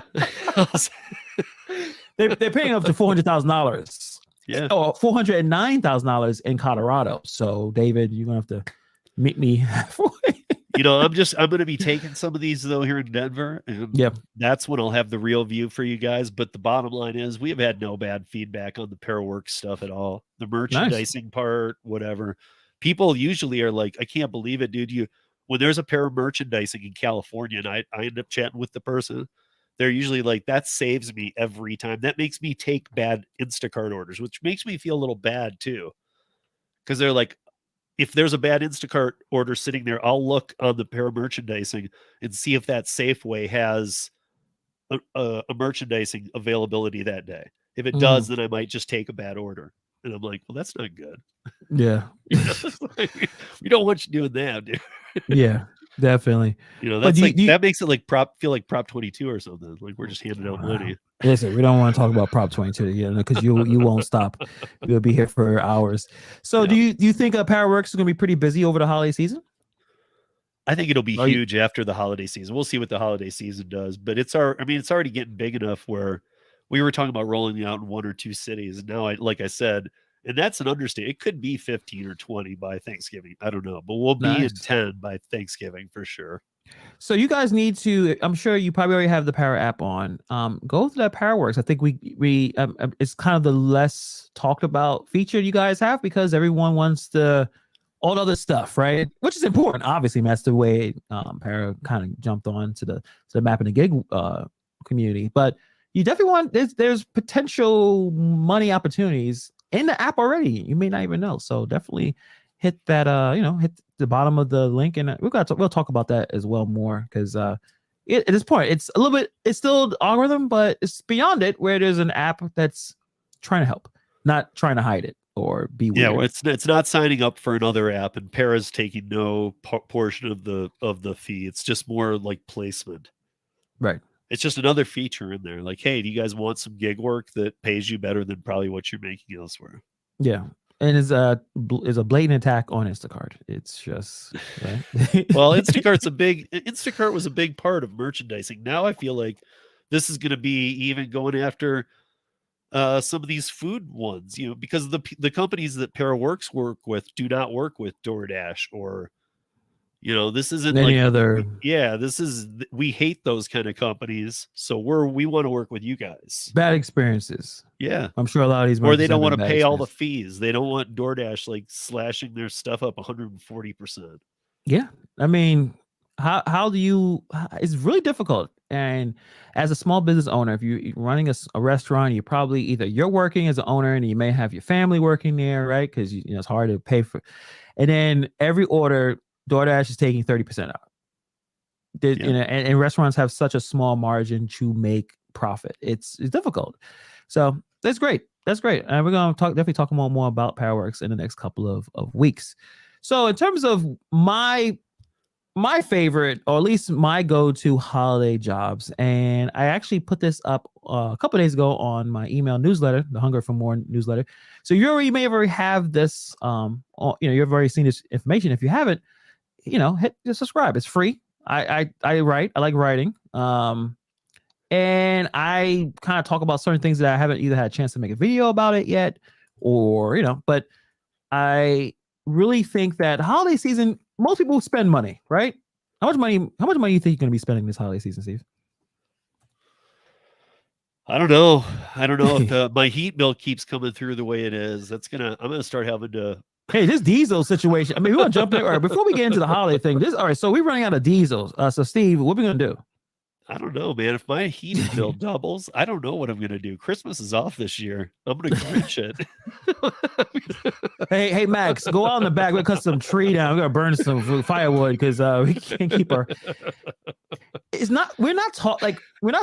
they're paying up to $400,000. Yeah, $409,000 in Colorado. So, David, you're gonna have to meet me halfway. I'm going to be taking some of these, though, here in Denver. And that's when I'll have the real view for you guys. But the bottom line is we have had no bad feedback on the ParaWorks stuff at all. The merchandising part, whatever. People usually are like, I can't believe it, dude. When there's a pair of merchandising in California and I end up chatting with the person, they're usually like, that saves me every time. That makes me take bad Instacart orders, which makes me feel a little bad, too. Because they're like, if there's a bad Instacart order sitting there, I'll look on the Para merchandising and see if that Safeway has a merchandising availability that day. If it does, then I might just take a bad order. And I'm like, well, that's not good. Yeah. We don't want you doing that, dude. Yeah, definitely. That's that makes it feel like Prop 22 or something. Like we're just handing out money. Listen, we don't want to talk about Prop 22, because you won't stop. You'll be here for hours. So do you think PowerWorks is going to be pretty busy over the holiday season? I think it'll be huge after the holiday season. We'll see what the holiday season does, but it's already getting big enough where we were talking about rolling out in 1 or 2 cities. And now, like I said, and that's an understatement. It could be 15 or 20 by Thanksgiving. I don't know, but we'll be in 10 by Thanksgiving for sure. So you guys need to, I'm sure you probably already have the Para app on. Go through that PowerWorks. I think we it's kind of the less talked about feature you guys have, because everyone wants all the other stuff, right? Which is important, obviously. That's the way Para kind of jumped on to the map and the gig community. But you definitely want, there's potential money opportunities in the app already. You may not even know. So definitely hit that, hit the bottom of the link, and we'll talk about that as well more, because at this point it's still the algorithm, but it's beyond it, where there's an app that's trying to help, not trying to hide it or be weird. Yeah, well, it's not signing up for another app, and Para's taking no portion of the fee. It's just more like placement. Right. It's just another feature in there. Like, hey, do you guys want some gig work that pays you better than probably what you're making elsewhere? Yeah. And is a blatant attack on Instacart. It's just right. Well, Instacart was a big part of merchandising. Now I feel like this is going to be even going after some of these food ones, because the companies that Paraworks work with do not work with DoorDash or, this isn't any like other. we hate those kind of companies. So we want to work with you guys. Bad experiences. Yeah. I'm sure a lot of these, or they don't want to pay all the fees. They don't want DoorDash like slashing their stuff up 140%. Yeah. I mean, how do you, it's really difficult. And as a small business owner, if you're running a restaurant, you probably you're working as an owner and you may have your family working there, right? Because it's hard to pay for. And then every order, DoorDash is taking 30% out. And restaurants have such a small margin to make profit. It's difficult. So that's great. That's great. And we're going to definitely talk more about Paraworks in the next couple of weeks. So in terms of my favorite, or at least my go-to holiday jobs, and I actually put this up a couple of days ago on my email newsletter, the Hunger for More newsletter. So you may have already have this, you've already seen this information. If you haven't, hit subscribe. It's free. I write. I like writing. And I kind of talk about certain things that I haven't either had a chance to make a video about it yet, or but I really think that holiday season, most people spend money, right? How much money do you think you're going to be spending this holiday season, Steve? I don't know. If my heat bill keeps coming through the way it is. I'm going to start having to. Hey, this diesel situation. I mean, we want to jump in. All right, before we get into the holiday thing, all right, so we're running out of diesel. So Steve, what are we going to do? I don't know, man. If my heating bill doubles, I don't know what I'm going to do. Christmas is off this year. I'm going to Grinch it. hey, Max, go out in the back. We're going to cut some tree down. We're going to burn some firewood because we can't keep our. We're not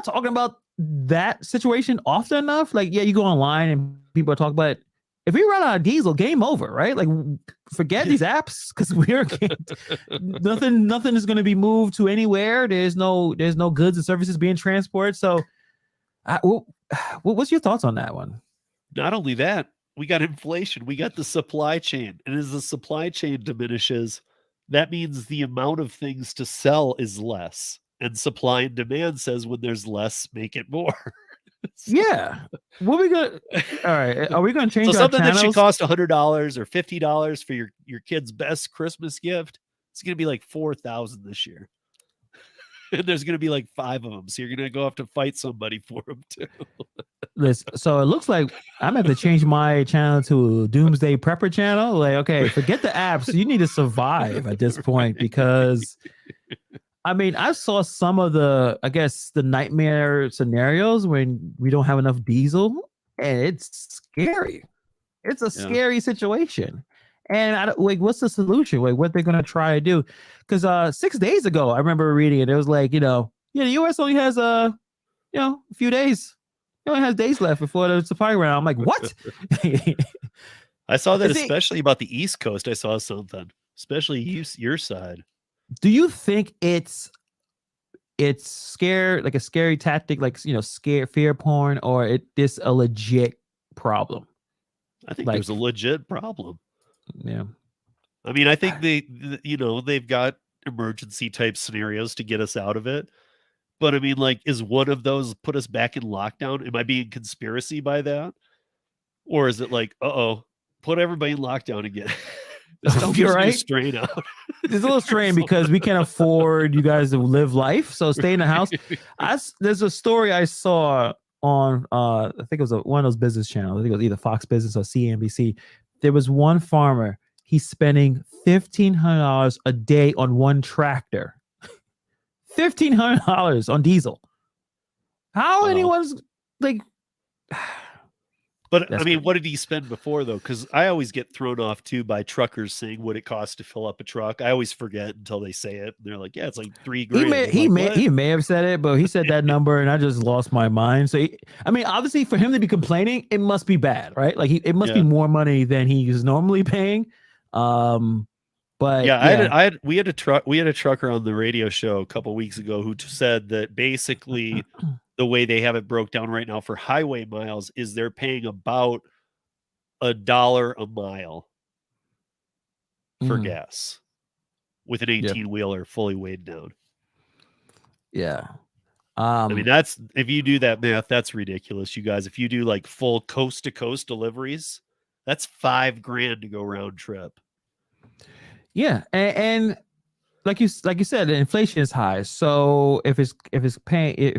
talking about that situation often enough. Like, yeah, you go online and people are talking about it. If we run out of diesel, game over, right? Like, forget these apps because nothing is going to be moved to anywhere. There's no goods and services being transported. So, what's your thoughts on that one? Not only that, we got inflation. We got the supply chain, and as the supply chain diminishes, that means the amount of things to sell is less. And supply and demand says when there's less, make it more. Yeah. What are we gonna? All right. Are we gonna change our something channels? that should cost $100 or $50 for your kid's best Christmas gift? It's gonna be like $4,000 this year, and there's gonna be like 5 of them. So you're gonna go have to fight somebody for them too. Listen, so it looks like I'm gonna have to change my channel to a Doomsday Prepper channel. Like, okay, forget the apps. You need to survive at this point because. I mean, I saw some of the nightmare scenarios when we don't have enough diesel, and it's scary. It's a scary situation. And what's the solution? Like, what they're gonna try to do? Because 6 days ago, I remember reading it. It was like, the U.S. only has a few days. It only has days left before the supply round. I'm like, what? I saw that, especially about the East Coast. I saw something, especially your side. Do you think it's scare, like a scary tactic, like fear porn, or this a legit problem? I think there's a legit problem. Yeah. I mean, I think they've got emergency type scenarios to get us out of it. But I mean, like, is one of those put us back in lockdown? Am I being conspiracy by that? Or is it like, put everybody in lockdown again? You're right. Strain out. It's a little strain because we can't afford you guys to live life. So stay in the house. There's a story I saw on I think it was one of those business channels. I think it was either Fox Business or CNBC. There was one farmer. He's spending $1,500 a day on one tractor. $1,500 on diesel. How anyone's like. But I mean, what did he spend before though? Because I always get thrown off too by truckers saying what it costs to fill up a truck. I always forget until they say it. They're like, "Yeah, it's like $3,000." He may have said it, but he said that number, and I just lost my mind. So I mean, obviously, for him to be complaining, it must be bad, right? Like it must be more money than he is normally paying. But But yeah, we had a trucker on the radio show a couple weeks ago who said that basically the way they have it broke down right now for highway miles is they're paying about $1 a mile for gas with an 18-wheeler fully weighed down. Yeah. I mean, that's, if you do that math, that's ridiculous, you guys. If you do like full coast to coast deliveries, that's $5,000 to go round trip. Yeah, and like you said, the inflation is high. So if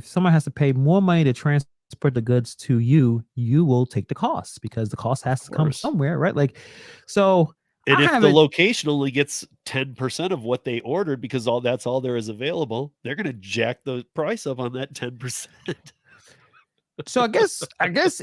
someone has to pay more money to transport the goods to you, you will take the cost because the cost has to come somewhere, right? Like, so. And if the location only gets 10% of what they ordered because that's all there is available, they're going to jack the price up on that 10%. So I guess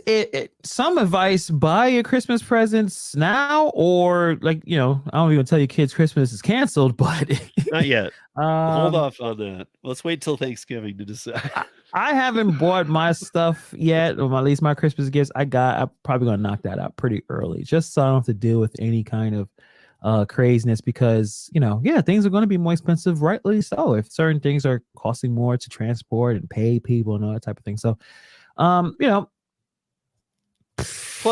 some advice: buy your Christmas presents now, or like, I don't even tell your kids Christmas is canceled, but not yet. Hold off on that. Let's wait till Thanksgiving to decide. I haven't bought my stuff yet, or at least my Christmas gifts. I'm probably gonna knock that out pretty early, just so I don't have to deal with any kind of craziness. Because things are going to be more expensive, rightly so. If certain things are costing more to transport and pay people and all that type of thing, so. Plus,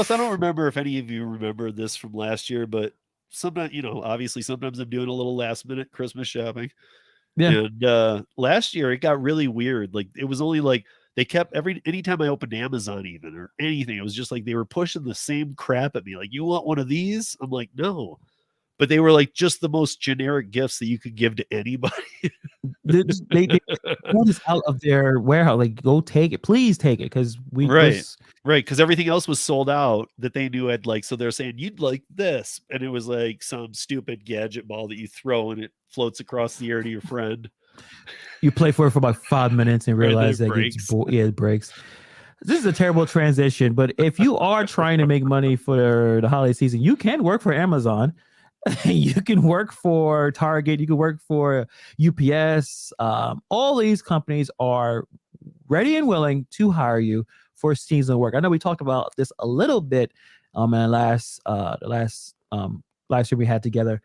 I don't remember if any of you remember this from last year, but sometimes, obviously sometimes I'm doing a little last minute Christmas shopping. Yeah. And last year it got really weird. Like, it was only like they kept anytime I opened Amazon even or anything, it was just like they were pushing the same crap at me. Like, you want one of these? I'm like, no. But they were like just the most generic gifts that you could give to anybody. they pulled this out of their warehouse. Like, go take it, please take it, because right, because everything else was sold out that they knew I'd like. So they're saying you'd like this, and it was like some stupid gadget ball that you throw and it floats across the air to your friend. You play for it for about 5 minutes and realize that it breaks. This is a terrible transition, but if you are trying to make money for the holiday season, you can work for Amazon. You can work for Target. You can work for UPS. All these companies are ready and willing to hire you for seasonal work. I know we talked about this a little bit in the last live stream we had together,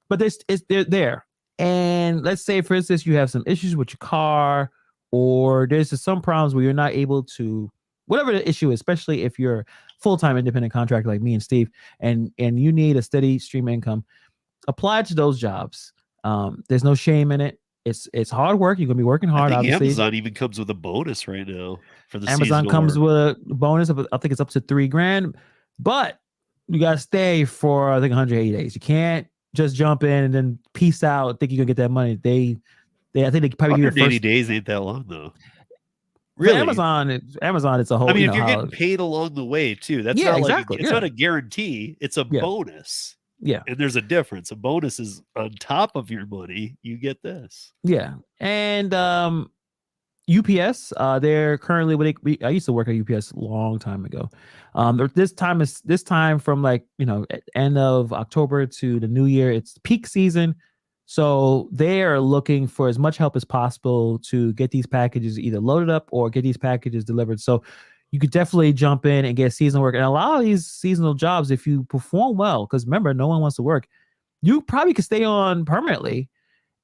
but they're there. And let's say, for instance, you have some issues with your car, or there's just some problems where you're not able to, whatever the issue is, especially if you're full-time independent contractor like me and Steve, and you need a steady stream of income, apply to those jobs. There's no shame in it. It's hard work. You're gonna be working hard. I think obviously, Amazon even comes with a bonus right now for the Amazon comes with a bonus of, I think it's up to $3,000, but you gotta stay for, I think, 180 days. You can't just jump in and then peace out, think you're gonna get that money. I think they probably give you 180 days ain't that long though. Really? Amazon, it's a whole. I mean, if you're getting paid along the way too, that's not exactly. It's not a guarantee. It's a bonus. Yeah, and there's a difference. A bonus is on top of your money. You get this. Yeah, and UPS, they're currently I used to work at UPS a long time ago. This time from like end of October to the new year. It's peak season. So they are looking for as much help as possible to get these packages either loaded up or get these packages delivered. So you could definitely jump in and get seasonal work. And a lot of these seasonal jobs, if you perform well, because remember, no one wants to work, you probably could stay on permanently.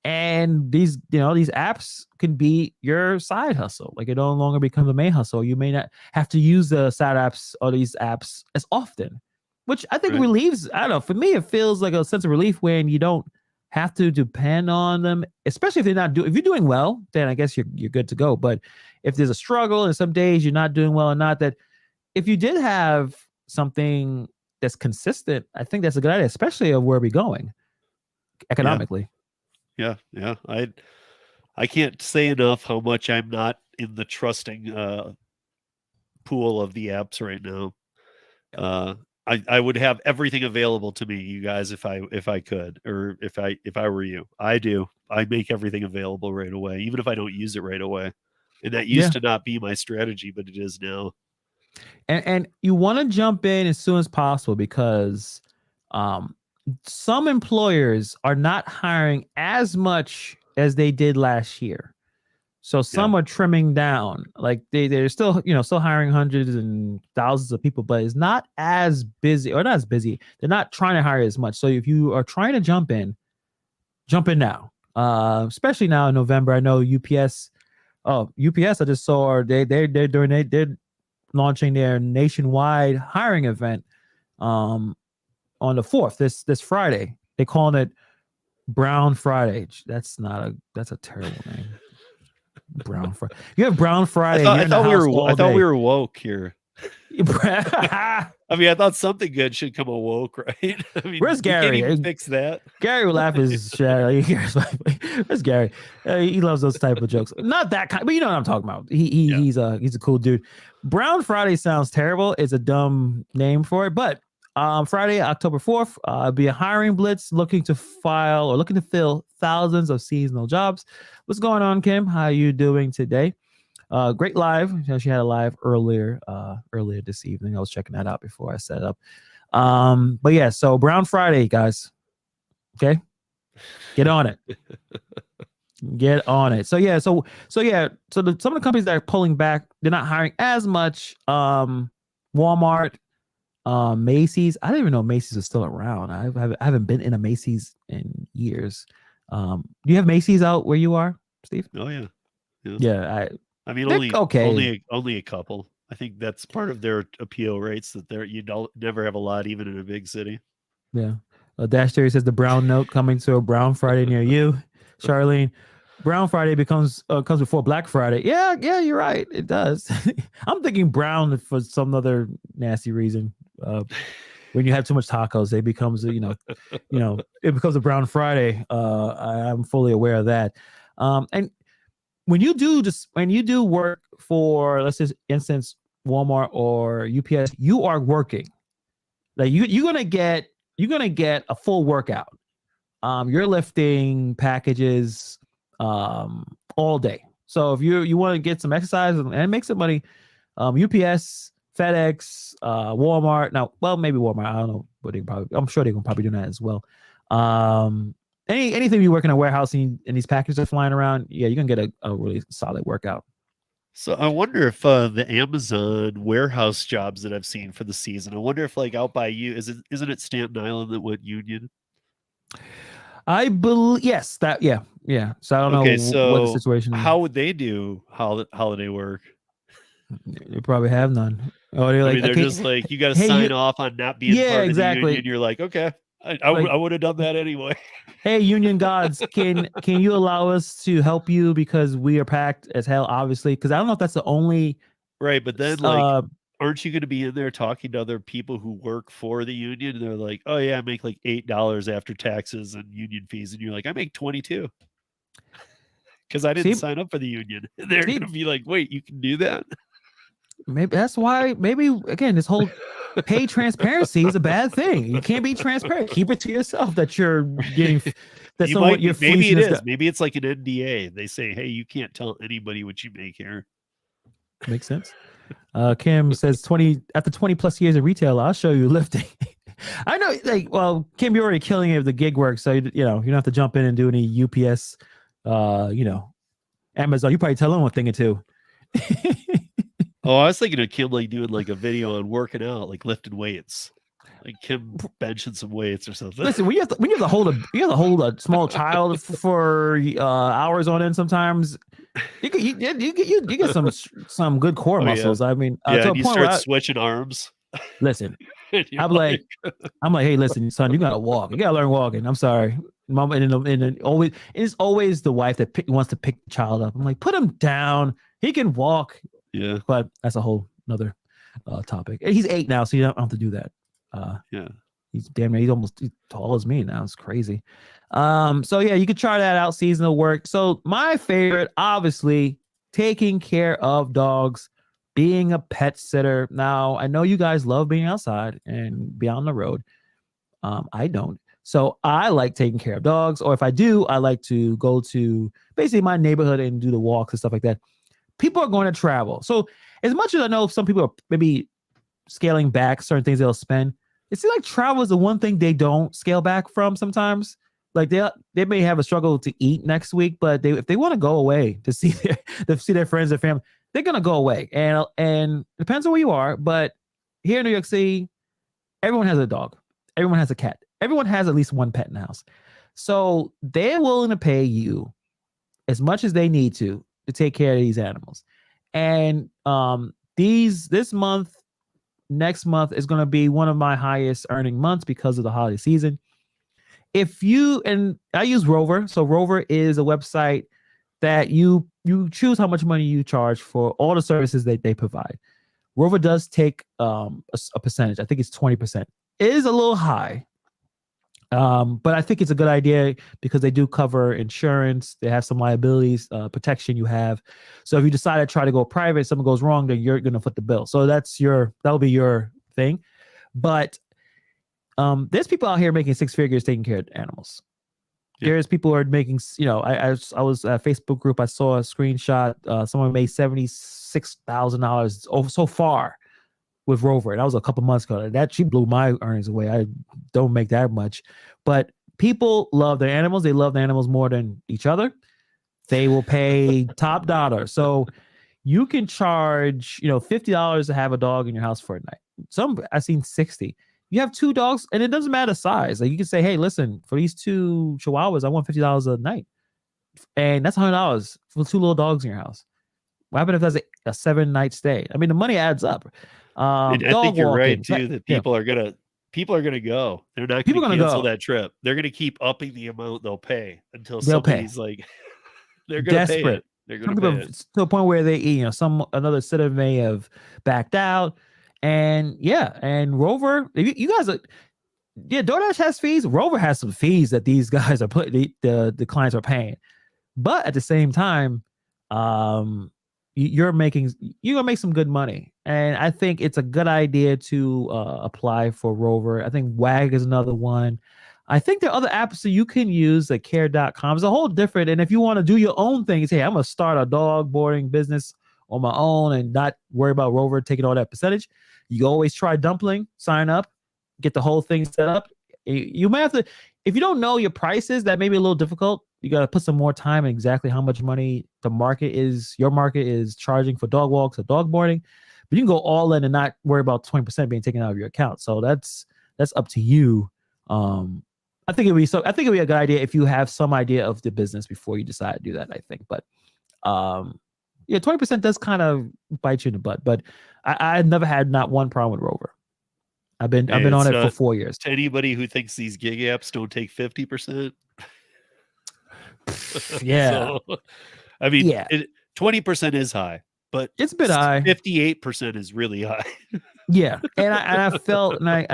And these apps can be your side hustle. Like, it no longer becomes a main hustle. You may not have to use the side apps or these apps as often, which I think relieves, I don't know, for me, it feels like a sense of relief when you don't have to depend on them, especially if if you're doing well, then I guess you're good to go. But if there's a struggle and some days you're not doing well, and not that, if you did have something that's consistent, I think that's a good idea, especially of where we're going economically. Yeah. I can't say enough how much I'm not in the trusting pool of the apps right now. I would have everything available to me, you guys, if I could, or if I were you. I make everything available right away, even if I don't use it right away. And that used to not be my strategy, but it is now. And you want to jump in as soon as possible, because some employers are not hiring as much as they did last year. So some are trimming down. Like, they're still, still hiring hundreds and thousands of people, but it's not as busy, or not as busy. They're not trying to hire as much. So if you are trying to jump in, jump in now. Especially now in November. I know UPS. Oh, UPS! I just saw they're launching their nationwide hiring event on the 4th. This Friday. They calling it Brown Friday. That's a terrible name. Brown Friday. You have Brown Friday. I thought we were woke here. I mean, I thought something good should come awoke, right? I mean, where's Gary? Can't even fix that. Gary will laugh his shit. Where's Gary? He loves those type of jokes. Not that kind, but you know what I'm talking about. He's a cool dude. Brown Friday sounds terrible. It's a dumb name for it, but Friday, October 4th, be a hiring blitz looking to fill thousands of seasonal jobs. What's going on, Kim? How are you doing today? Great live. She had a live earlier this evening. I was checking that out before I set up. But yeah, so Brown Friday, guys. Okay, get on it. Get on it. So some of the companies that are pulling back, they're not hiring as much. Walmart, Macy's. I didn't even know Macy's was still around. I haven't been in a Macy's in years. Do you have Macy's out where you are, Steve? Oh yeah. Yeah. I mean, only a couple. I think that's part of their appeal rates that you don't never have a lot, even in a big city. Yeah. Dash Theory says the brown note coming to a Brown Friday near you. Charlene, Brown Friday comes before Black Friday. Yeah, you're right. It does. I'm thinking brown for some other nasty reason. When you have too much tacos, it becomes it becomes a Brown Friday. I'm fully aware of that. And when you do work for, let's just instance, Walmart or UPS, you are working. Like you're gonna get a full workout. You're lifting packages all day. So if you want to get some exercise and make some money, UPS, FedEx, Walmart. Now, well, maybe Walmart. I don't know, but I'm sure they can probably do that as well. Anything you work in a warehouse and these packages are flying around, yeah, you can get a really solid workout. So I wonder if the Amazon warehouse jobs that I've seen for the season, I wonder if like out by you, isn't it Staten Island that went union? I believe yes. So I don't know what the situation is. How would they do holiday work? They probably have none. Oh, they're just like, you got to sign off on not being part of the union. You're like, okay, I would have done that anyway. Hey, union gods, can you allow us to help you because we are packed as hell, obviously? Because I don't know if that's the only right. But then aren't you going to be in there talking to other people who work for the union? And they're like, oh yeah, I make like $8 after taxes and union fees, and you're like, I make 22 because I didn't sign up for the union. And they're going to be like, wait, you can do that? Maybe that's why. Maybe again, this whole pay transparency is a bad thing. You can't be transparent. Keep it to yourself that you're getting. Maybe it is. Maybe it's like an NDA. They say, hey, you can't tell anybody what you make here. Makes sense. Kim says 20 after 20 plus years of retail, I'll show you lifting. I know, like, well, Kim, you're already killing it with the gig work, so you don't have to jump in and do any UPS, Amazon. You probably tell them one thing or two. Oh, I was thinking of Kim like doing like a video on working out, like lifting weights, like Kim benching some weights or something. Listen, when you have to hold a small child for hours on end, sometimes you get some good core muscles. I mean, to you start switching arms. Listen, I'm like, hey, listen, son, you gotta walk. You gotta learn walking. I'm sorry, mom, and always it's always the wife that wants to pick the child up. I'm like, put him down. He can walk. Yeah, but that's a whole another topic. He's 8 now, so you don't have to do that. He's damn near, he's almost as tall as me now. It's crazy. So yeah, you could try that out. Seasonal work. So my favorite, obviously, taking care of dogs, being a pet sitter. Now I know you guys love being outside and be on the road. I don't. So I like taking care of dogs, or if I do, I like to go to basically my neighborhood and do the walks and stuff like that. People are going to travel. So as much as I know some people are maybe scaling back certain things they'll spend, it seems like travel is the one thing they don't scale back from sometimes. Like they may have a struggle to eat next week, but if they want to go away to see their friends, their family, they're going to go away. And it depends on where you are. But here in New York City, everyone has a dog. Everyone has a cat. Everyone has at least one pet in the house. So they're willing to pay you as much as they need to take care of these animals. And this month, next month is going to be one of my highest earning months because of the holiday season. If you, and I use Rover. So Rover is a website that you choose how much money you charge for all the services that they provide. Rover does take a percentage. I think it's 20%. It is a little high, but I think it's a good idea because they do cover insurance. They have some liabilities protection you have. So if you decide to try to go private, something goes wrong, then you're going to foot the bill. So that'll be your thing. But there's people out here making six figures taking care of animals. Yeah. There's people who are making, I was at a Facebook group. I saw a screenshot. Someone made $76,000 so far with Rover. And that was a couple months ago. That she blew my earnings away. I don't make that much, but people love their animals. They love the animals more than each other. They will pay top dollar. So you can charge, $50 to have a dog in your house for a night. Some I've seen 60. You have two dogs, and it doesn't matter size. Like you can say, hey, listen, for these two Chihuahuas, I want $50 a night, and that's $100 for two little dogs in your house. What happens if that's a 7-night stay? I mean, the money adds up. I think you're right too. That people are gonna go. They're not going to cancel that trip. They're going to keep upping the amount they'll pay until somebody's like, they're going to pay it. They're going to pay it to a point where they, another sitter may have backed out. And Rover, you guys are, Doordash has fees. Rover has some fees that these guys are putting, the clients are paying. But at the same time, you're gonna make some good money. And I think it's a good idea to apply for Rover. I think WAG is another one. I think there are other apps that you can use, like care.com. It's a whole different. And if you want to do your own thing, say, I'm going to start a dog boarding business on my own and not worry about Rover taking all that percentage, you always try Dumpling, sign up, get the whole thing set up. You might have to, if you don't know your prices, that may be a little difficult. You got to put some more time in exactly how much money your market is charging for dog walks or dog boarding. But you can go all in and not worry about 20% being taken out of your account. So that's up to you. I think it'd be a good idea if you have some idea of the business before you decide to do that, I think. But 20% does kind of bite you in the butt. But I never had not one problem with Rover. I've been on it for 4 years. To anybody who thinks these gig apps don't take 50%. Yeah. So, I mean, 20% is high, but it's a bit high. 58% is really high. Yeah. And I felt, I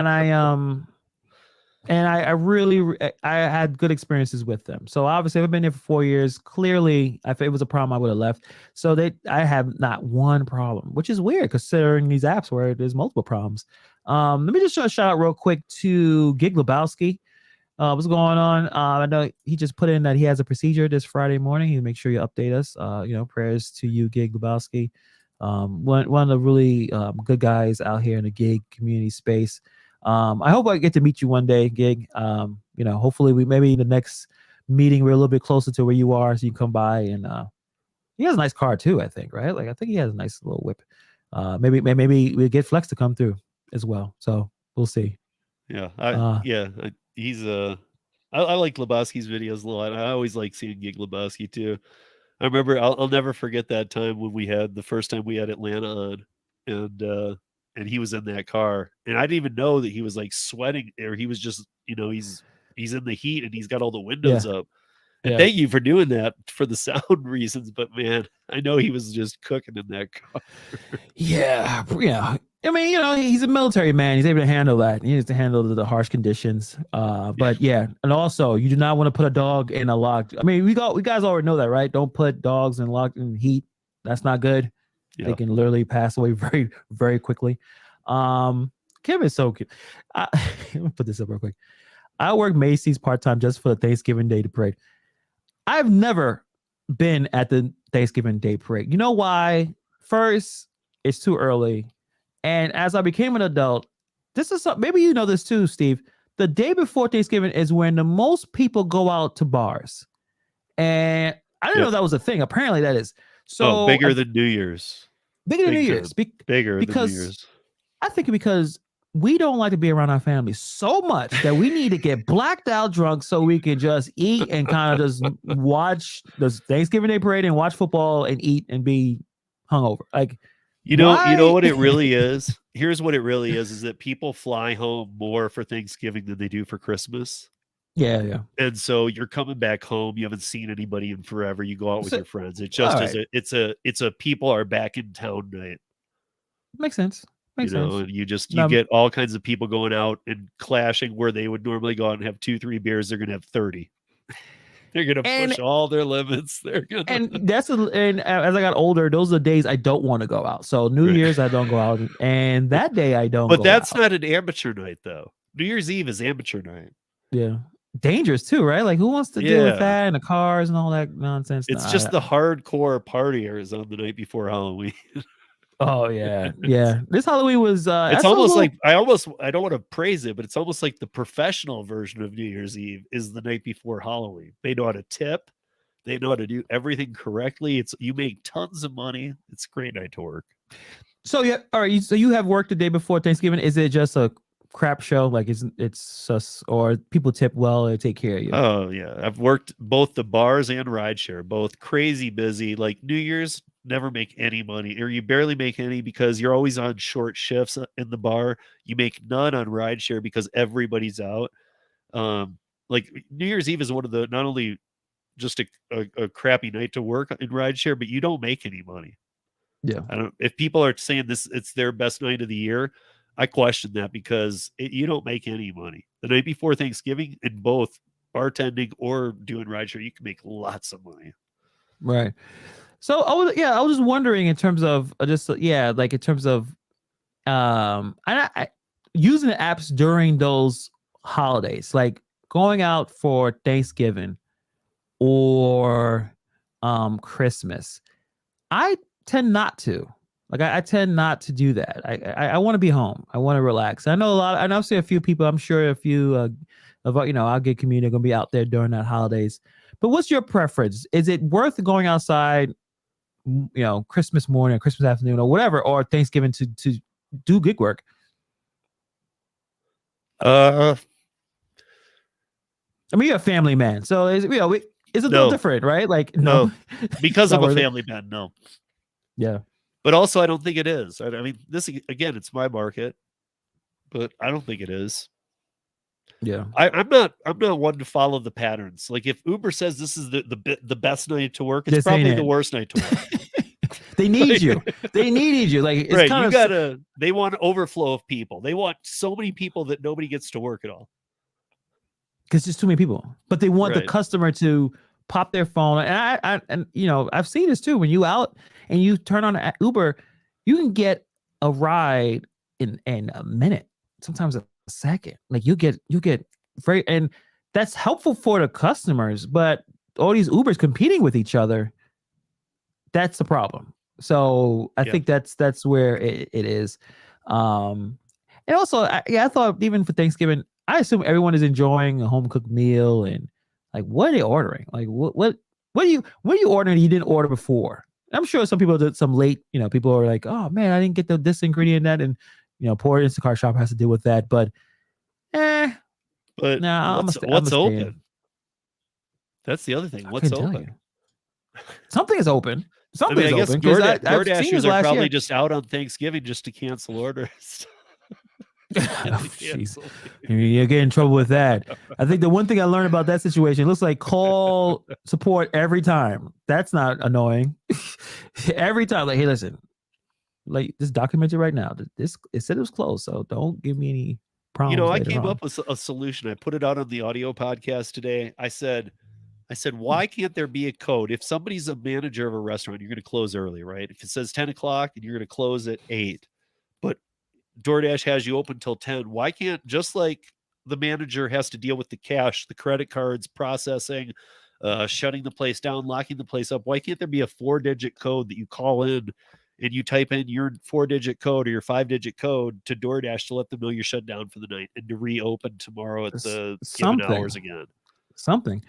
had good experiences with them. So obviously I've been there for 4 years. Clearly, if it was a problem, I would have left. So I have not one problem, which is weird considering these apps where there's multiple problems. Let me just show a shout out real quick to Gig Lebowski. What's going on? I know he just put in that he has a procedure this Friday morning. He'll make sure you update us. Prayers to you, Gig Lebowski. One of the really good guys out here in the gig community space. I hope I get to meet you one day, Gig. Hopefully maybe in the next meeting we're a little bit closer to where you are, so you can come by. And he has a nice car too, I think, right? Like I think he has a nice little whip. Maybe we'll get Flex to come through as well. So we'll see. Yeah, he's I like Lebowski's videos a lot. I always like seeing Gig Lebowski too. I remember I'll never forget that time when the first time we had Atlanta on, and he was in that car, and I didn't even know that he was like sweating, or he was just, he's in the heat and he's got all the windows up. And thank you for doing that for the sound reasons, but man, I know he was just cooking in that car. Yeah. I mean, he's a military man. He's able to handle that. He needs to handle the harsh conditions. But yeah, and also you do not want to put a dog in a locked. I mean, we guys already know that, right? Don't put dogs in locked in heat. That's not good. Yeah. They can literally pass away very, very quickly. Kim is so cute. Let me put this up real quick. I work Macy's part-time just for the Thanksgiving Day parade. I've never been at the Thanksgiving Day parade. You know why? First, it's too early. And as I became an adult, this is something, maybe you know this too, Steve. The day before Thanksgiving is when the most people go out to bars. And I didn't know that was a thing. Apparently that is. So bigger than New Year's. Bigger than New Year's. Bigger than New Year's. I think because we don't like to be around our family so much that we need to get blacked out drunk so we can just eat and kind of just watch the Thanksgiving Day parade and watch football and eat and be hungover. Like, you know what it really is? Here's what it really is that people fly home more for Thanksgiving than they do for Christmas. Yeah. And so you're coming back home. You haven't seen anybody in forever. You go out with your friends. It just is it's a people are back in town night. Makes sense. Makes sense. And you get all kinds of people going out and clashing where they would normally go out and have 2-3 beers. They're going to have 30. They're going to push all their limits. And as I got older, those are the days I don't want to go out. So New Year's, I don't go out. And that day I don't But that's not an amateur night, though. New Year's Eve is amateur night. Yeah. Dangerous, too, right? Like, who wants to deal with that and the cars and all that nonsense? It's just the hardcore partiers on the night before Halloween. Oh yeah. This Halloween was it's almost like I don't want to praise it, but it's almost like the professional version of New Year's Eve is the night before Halloween. They know how to tip, they know how to do everything correctly. You make tons of money. It's a great night to work. So yeah, all right. So you have work the day before Thanksgiving. Is it just a crap show? Like it's just, or people tip well and take care of you? Oh yeah, I've worked both the bars and rideshare, both crazy busy. Like New Year's, never make any money, or you barely make any because you're always on short shifts in the bar. You make none on rideshare because everybody's out. Like New Year's Eve is one of the, not only just a crappy night to work in rideshare, but you don't make any money. Yeah. If people are saying it's their best night of the year, I question that because you don't make any money. The night before Thanksgiving, in both bartending or doing rideshare, you can make lots of money. Right. So I was just wondering in terms of like in terms of I using the apps during those holidays, like going out for Thanksgiving or Christmas. I tend not to. Like I tend not to do that. I want to be home. I want to relax. I know I've seen a few people. I'm sure a few of our Gig community are gonna be out there during that holidays. But what's your preference? Is it worth going outside, Christmas morning or Christmas afternoon or whatever, or Thanksgiving to do gig work? I mean, you're a family man, so it's a little different, right? Like no. Because of a family man, no. Yeah. But also, I don't think it is. I mean, this again, it's my market, but I don't think it is. Yeah, I'm not one to follow the patterns. Like if Uber says this is the best night to work, it's probably the worst night to work. They need you. They needed you. Like it's kind of they want overflow of people. They want so many people that nobody gets to work at all. Because there's too many people. But they want the customer to pop their phone. And I've seen this too. When you out and you turn on Uber, you can get a ride in a minute, sometimes a second. Like you get very, and that's helpful for the customers, but all these Ubers competing with each other, that's the problem. So I think that's where it is. And also I thought even for Thanksgiving, I assume everyone is enjoying a home cooked meal, and like what are they ordering? Like what are you ordering that you didn't order before? I'm sure some people did some late, people are like, oh man, I didn't get this ingredient, that, and poor Instacart shop has to deal with that. But But nah, what's open? That's the other thing. What's open? Something is open. Something is open. DoorDashers are probably just out on Thanksgiving just to cancel orders. Jeez. You get in trouble with that. I think the one thing I learned about that situation, it looks like call support every time. That's not annoying. Every time, like, hey, listen, like this documented right now. It said it was closed, so don't give me any problems. I came up with a solution. I put it out on the audio podcast today. I said, why can't there be a code? If somebody's a manager of a restaurant, you're going to close early, right? If it says 10 o'clock and you're going to close at 8, but DoorDash has you open till 10. Why can't, just like the manager has to deal with the cash, the credit cards, processing, shutting the place down, locking the place up, why can't there be a 4-digit code that you call in and you type in your 4-digit code or your 5-digit code to DoorDash to let them know you're shut down for the night and to reopen tomorrow at the given hours again? Something.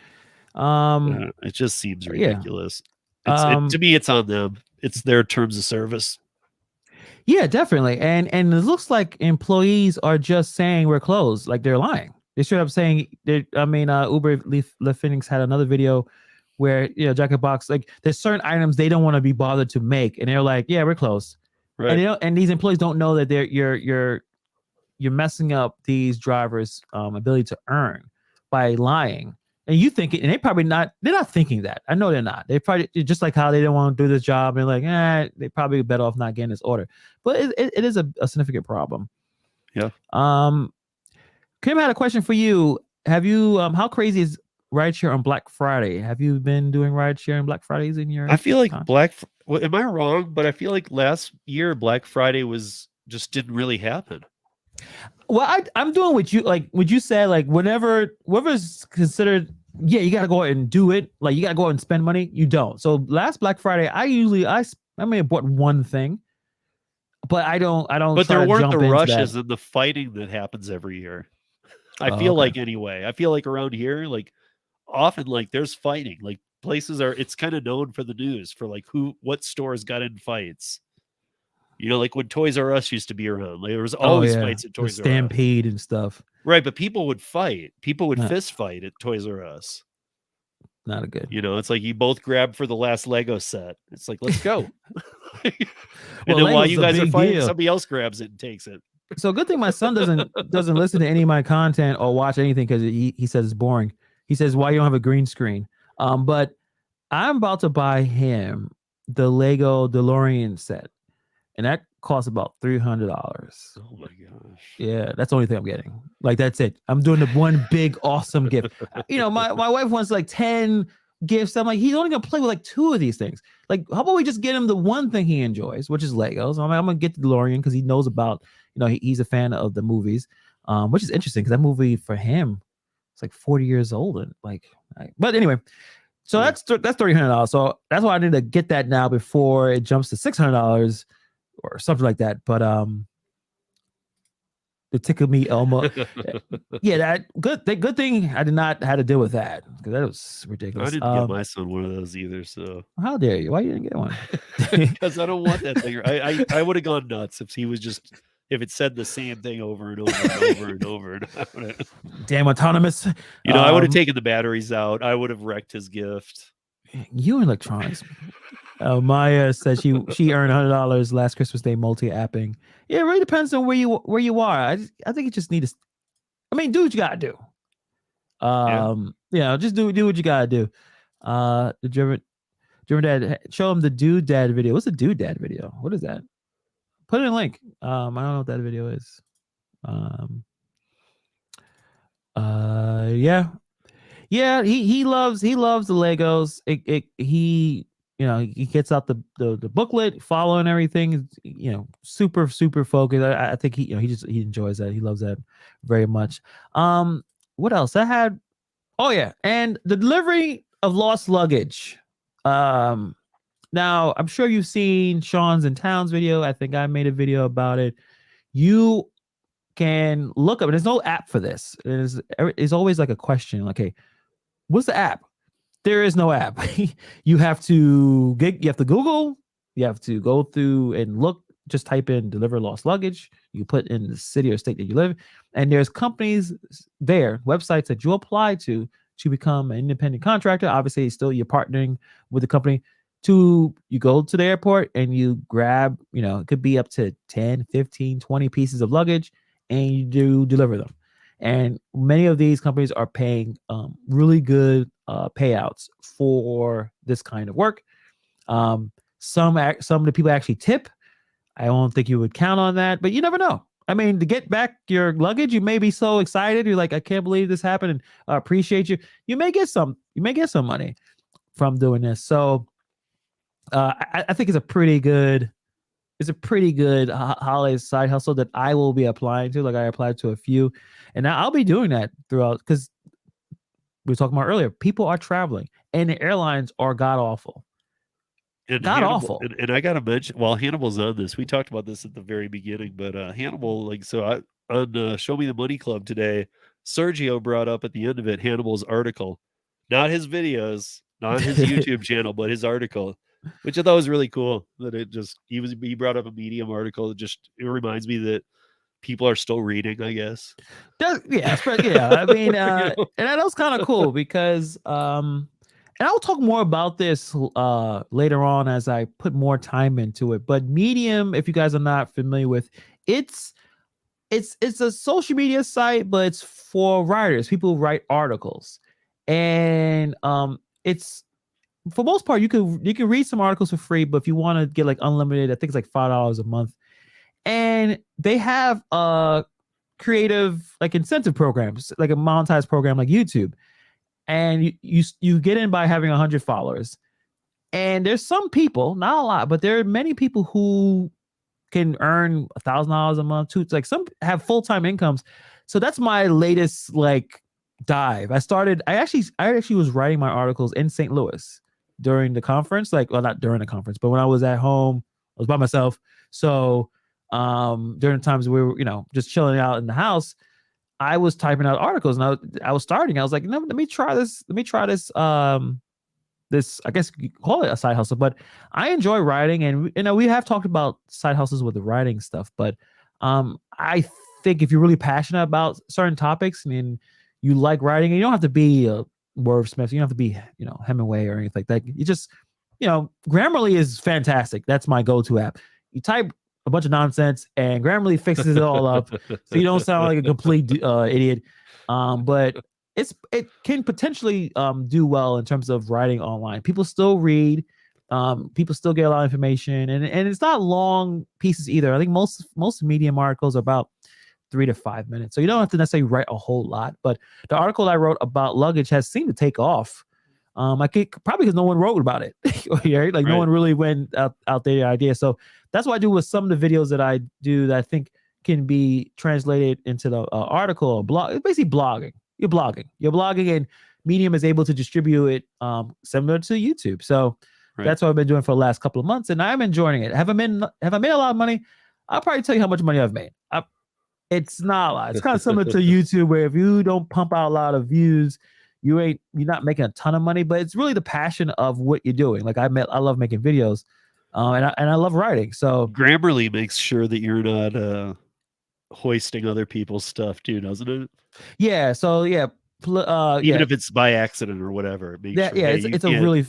It just seems ridiculous. To me, it's on them. It's their terms of service. Yeah, definitely. And it looks like employees are just saying we're closed, like they're lying. They straight up saying Uber Lyft Phoenix had another video where Jack in the Box, like there's certain items they don't want to be bothered to make, and they're like, yeah, we're closed. Right. And and these employees don't know that you're messing up these drivers' ability to earn by lying. And you think it, and they're not thinking that. I know they're not. They probably, just like how they don't want to do this job and like, they probably better off not getting this order. But it is a significant problem. Yeah. Kim had a question for you. Have you, how crazy is rideshare on Black Friday? Have you been doing rideshare on Black Fridays in your I feel like time? well, am I wrong? But I feel like last year Black Friday just didn't really happen. Well, I'm doing what you like. Would you say like whatever's considered? Yeah, you gotta go out and do it. Like you gotta go out and spend money. You don't. So last Black Friday, I may have bought one thing, but I don't. But try there to weren't jump the into rushes that. and the fighting that happens every year. I Oh, feel okay. like anyway. I feel like around here, like often like there's fighting. Like places are it's kind of known for the news for like what stores got in fights. Like when Toys R Us used to be around, like, there was Oh always yeah, fights at the Toys R Us. stampede and stuff. Right, but people would fight. People would Not fist fight at Toys R Us. not a good. It's like you both grab for the last Lego set. It's like, let's go. And Well, then while Lego's you a guys are big fighting, deal. somebody else grabs it and takes it. So good thing my son doesn't listen to any of my content or watch anything because he says it's boring. He says, why you don't have a green screen? But I'm about to buy him the Lego DeLorean set, and that costs about $300. Oh my gosh. Yeah, that's the only thing I'm getting. Like that's it. I'm doing the one big awesome gift. My wife wants like 10 gifts. I'm like, he's only gonna play with like 2 of these things. Like, how about we just get him the one thing he enjoys, which is Legos? I'm gonna get the DeLorean because he knows about, he's a fan of the movies, which is interesting because that movie for him, it's like 40 years old and but anyway. So Yeah. that's $300. So that's why I need to get that now before it jumps to $600 or something like that. But the tickle me Elmo, yeah, that good thing I did not have to deal with that because that was ridiculous. I didn't get my son one of those either. So how dare you? Why you didn't get one? because I don't want that thing. I would have gone nuts if it said the same thing over and over and over and over. And damn autonomous. I would have taken the batteries out. I would have wrecked his gift. You electronics. Maya says she earned $100 last Christmas Day multi-apping. Yeah, it really depends on where you are. I think you just need to. I mean, do what you gotta do. Just do what you gotta do. The German dad, show him the dude dad video. What's the dude dad video? What is that? Put it in a link. I don't know what that video is. Yeah, he loves the Legos. He gets out the booklet, following everything. Super focused. I think he enjoys that. He loves that very much. What else? I had. Oh yeah, and the delivery of lost luggage. Now I'm sure you've seen Sean's in Town's video. I think I made a video about it. You can look up. There's no app for this. It's always like a question. Like, hey, what's the app? There is no app. You have to Google. You have to go through and look. Just type in "deliver lost luggage." You put in the city or state that you live, and there's companies there, websites that you apply to become an independent contractor. Obviously, still you're partnering with the company. You go to the airport and you grab, it could be up to 10, 15, 20 pieces of luggage, and you do deliver them. And many of these companies are paying really good payouts for this kind of work. Some of the people actually tip. I don't think you would count on that, but you never know. I mean, to get back your luggage, you may be so excited. You're like, I can't believe this happened, and I appreciate you. You may get some money from doing this. So I think it's a pretty good holiday side hustle that I will be applying to. Like I applied to a few, and now I'll be doing that throughout because we were talking about earlier. People are traveling, and the airlines are god awful. God awful. And I gotta mention, while Hannibal's on this, we talked about this at the very beginning, but Hannibal, on Show Me the Money Club today, Sergio brought up at the end of it Hannibal's article, not his videos, not his YouTube channel, but his article. which I thought was really cool. That he brought up a Medium article. It reminds me that people are still reading, I guess. Yeah. I mean, You know? and that was kind of cool because, and I'll talk more about this later on as I put more time into it. But Medium, if you guys are not familiar with, it's a social media site, but it's for writers, people who write articles, and it's for most part you can read some articles for free, but if you want to get like unlimited, I think it's like $5 a month, and they have creative like incentive programs, like a monetized program like YouTube, and you get in by having 100 followers, and there's some people, not a lot, but there are many people who can earn $1,000 a month too. It's like some have full-time incomes. So that's my latest like dive. I actually was writing my articles in St. Louis during the conference. Like, well, not during the conference, but when I was at home, I was by myself. So during the times we were, just chilling out in the house, I was typing out articles, and I was starting. I was like, no, let me try this. This, I guess you could call it a side hustle, but I enjoy writing, and we have talked about side hustles with the writing stuff, but I think if you're really passionate about certain topics and you like writing, and you don't have to be a wordsmith, you don't have to be Hemingway or anything like that. You just Grammarly is fantastic. That's my go-to app. You type a bunch of nonsense and Grammarly fixes it all up, so you don't sound like a complete idiot. But it can potentially do well in terms of writing online. People still read, people still get a lot of information, and it's not long pieces either. I think most Medium articles are about 3 to 5 minutes, so you don't have to necessarily write a whole lot. But the article I wrote about luggage has seemed to take off. I think probably because no one wrote about it. Right? Like, no one really went out there idea. So that's what I do with some of the videos that I do that I think can be translated into the article or blog. It's basically blogging. You're blogging, and Medium is able to distribute it similar to YouTube. So that's what I've been doing for the last couple of months, and I'm enjoying it. Have I made a lot of money? I'll probably tell you how much money I've made. It's not a lot. It's kind of similar to YouTube, where if you don't pump out a lot of views, you're not making a ton of money. But it's really the passion of what you're doing. Like I love making videos, and I love writing. So Grammarly makes sure that you're not hoisting other people's stuff too, doesn't it? Yeah. So yeah. Even if it's by accident or whatever. It's a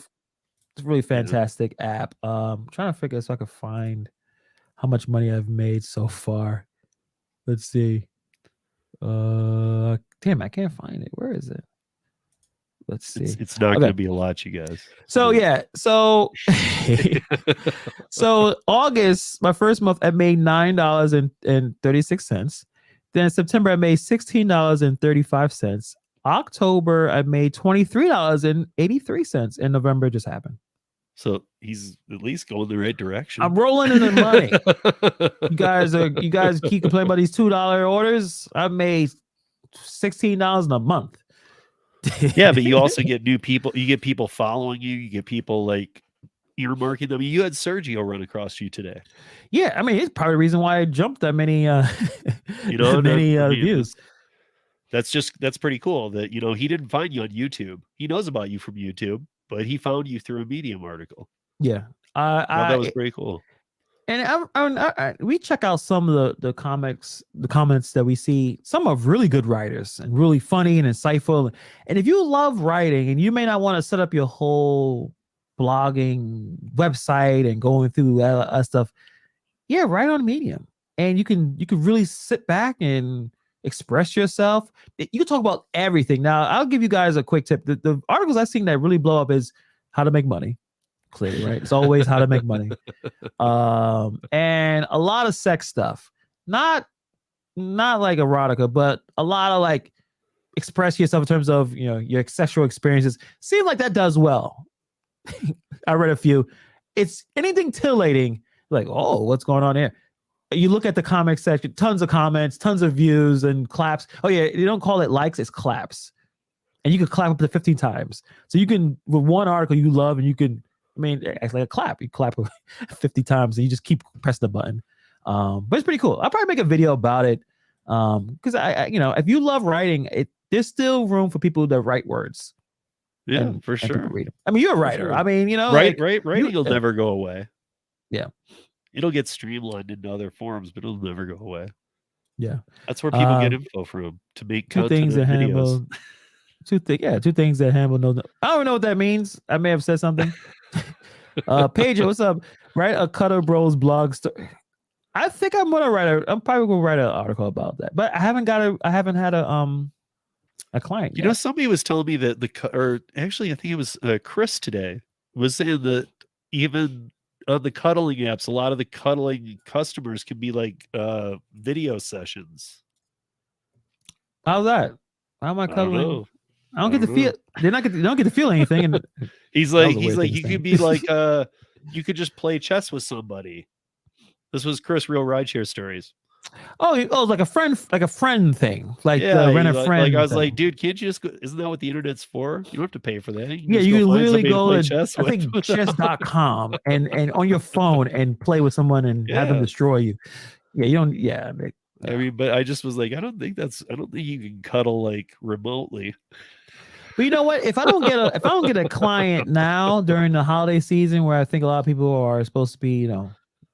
really fantastic app. I'm trying to figure so I can find how much money I've made so far. Let's see. Damn, I can't find it. Where is it? Let's see. It's not going to be a lot, you guys. So yeah. So so August, my first month, I made $9.36. Then September, I made $16.35. October, I made $23.83, and November just happened. So he's at least going the right direction. I'm rolling in the money. You guys keep complaining about these $2 orders. I made $16 in a month. Yeah, but you also get new people. You get people following you. You get people like earmarking them. You had Sergio run across you today. Yeah, I mean, it's probably the reason why I jumped that many views. That's pretty cool that he didn't find you on YouTube. He knows about you from YouTube, but he found you through a Medium article. Yeah, that was pretty cool. And we check out some of the comments that we see. Some of really good writers and really funny and insightful. And if you love writing and you may not want to set up your whole blogging website and going through that stuff, yeah, write on Medium, and you can really sit back and express yourself. You can talk about everything. Now, I'll give you guys a quick tip. The articles I've seen that really blow up is how to make money. Clearly, right? It's always how to make money. And a lot of sex stuff. Not like erotica, but a lot of like express yourself in terms of your sexual experiences. Seems like that does well. I read a few. It's anything titillating, like, oh, what's going on here? You look at the comment section, tons of comments, tons of views and claps. Oh yeah, you don't call it likes, it's claps. And you can clap up to 15 times. So you can, with one article you love, and you can, it's like a clap. You clap 50 times and you just keep pressing the button. But it's pretty cool. I'll probably make a video about it. Because I if you love writing, there's still room for people that write words. Yeah, for sure. Read them. I mean, you're a writer. Sure. I mean, writing will never go away. Yeah. It'll get streamlined into other forms, but it'll never go away. Yeah. That's where people get info from to make two content things that videos. Two things that Hannibal knows. I don't know what that means. I may have said something. Pedro, what's up? Write a Cutter Bros blog story. I think I'm probably gonna write an article about that, but I haven't had a client. You know, somebody was telling me that or actually, I think it was Chris today was saying that even on the cuddling apps, a lot of the cuddling customers can be like video sessions. How's that? How am I cuddling? I don't get to feel. They don't get to feel anything. And he's like, you could be like, you could just play chess with somebody. This was Chris Real Rideshare Stories. Oh, like a friend thing, like rent a friend. Like I was like, dude, can't you just go? Isn't that what the internet's for? You don't have to pay for that. You literally go to chess I think chess.com and on your phone and play with someone and have them destroy you. Yeah, you don't. Yeah, I mean, but I just was like, I don't think you can cuddle like remotely. But you know what? If I don't get a client now during the holiday season, where I think a lot of people are supposed to be,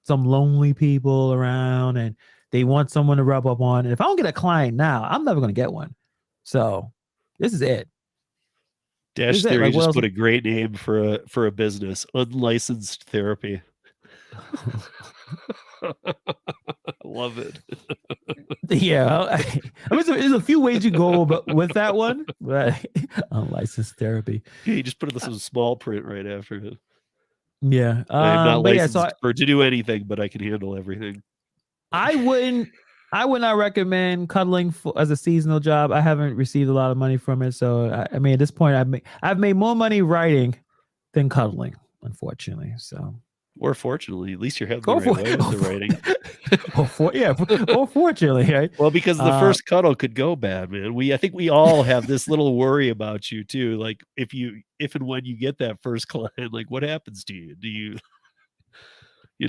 some lonely people around and they want someone to rub up on. And if I don't get a client now, I'm never going to get one. So this is it. Dash Theory just put a great name for a business: unlicensed therapy. Love it. Yeah, I mean, there's a few ways you go with that one, but unlicensed therapy. Yeah, you just put some small print right after it. Yeah, I'm not licensed to do anything, but I can handle everything. I would not recommend cuddling as a seasonal job. I haven't received a lot of money from it, so I mean, at this point, I've made more money writing than cuddling, unfortunately. So, or fortunately, at least you're heading the right way with the writing. Or fortunately, right? Well, because the first cuddle could go bad, man. I think we all have this little worry about you too. Like if and when you get that first client, like what happens to you? Do you,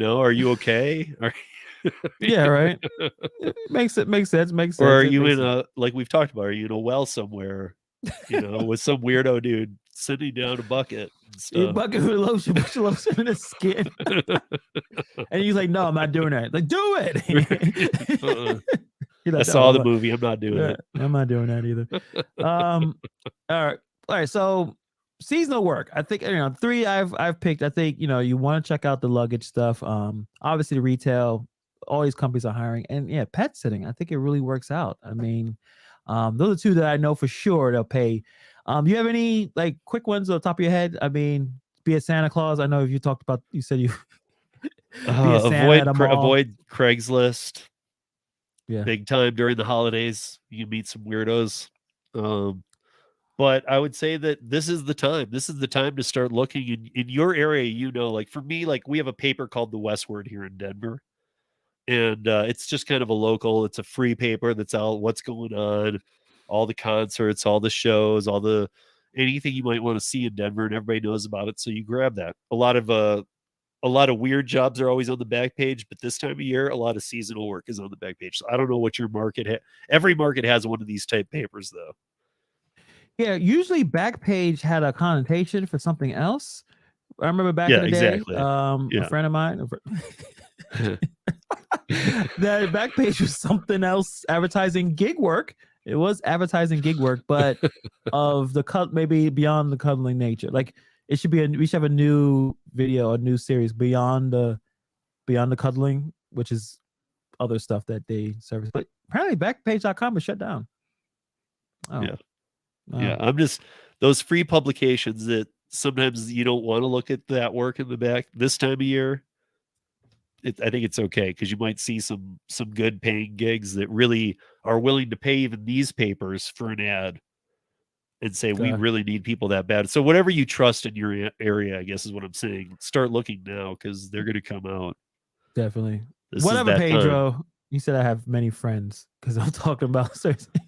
are you okay? Yeah, right. Makes sense. Or are you in like we've talked about? Are you in a well somewhere? With some weirdo dude sitting down a bucket and stuff. A bucket with lotion, put your lotion in his skin. And he's like, "No, I'm not doing that." Like, do it. I saw the movie. I'm not doing it. I'm not doing that either. All right. So seasonal work. I think 3 I've picked. I think you want to check out the luggage stuff. Obviously the retail. All these companies are hiring, and pet sitting. I think it really works out. I mean, those are 2 that I know for sure they'll pay. Do you have any like quick ones on the top of your head? I mean, be a Santa Claus. I know you said you avoid Craigslist. Yeah, big time during the holidays. You meet some weirdos. But I would say that this is the time. This is the time to start looking in your area. Like for me, like we have a paper called The Westward here in Denver. And it's just kind of a local, it's a free paper that's out what's going on, all the concerts, all the shows, anything you might want to see in Denver, and everybody knows about it. So you grab that. A lot of weird jobs are always on the back page, but this time of year, a lot of seasonal work is on the back page. So I don't know what your market every market has one of these type papers though. Yeah, usually Backpage had a connotation for something else. I remember back in the day, a friend of mine, that Backpage was something else, advertising gig work. It was advertising gig work, but of the maybe beyond the cuddling nature. Like we should have a new video, a new series beyond the cuddling, which is other stuff that they service. But apparently Backpage.com is shut down. Oh. Yeah. I'm just those free publications that sometimes you don't want to look at that work in the back this time of year. I think it's okay because you might see some good paying gigs that really are willing to pay even these papers for an ad and say, we really need people that bad. So whatever you trust in your area, I guess is what I'm saying. Start looking now because they're going to come out. Definitely. Whatever, Pedro. Time. You said I have many friends because I'm talking about.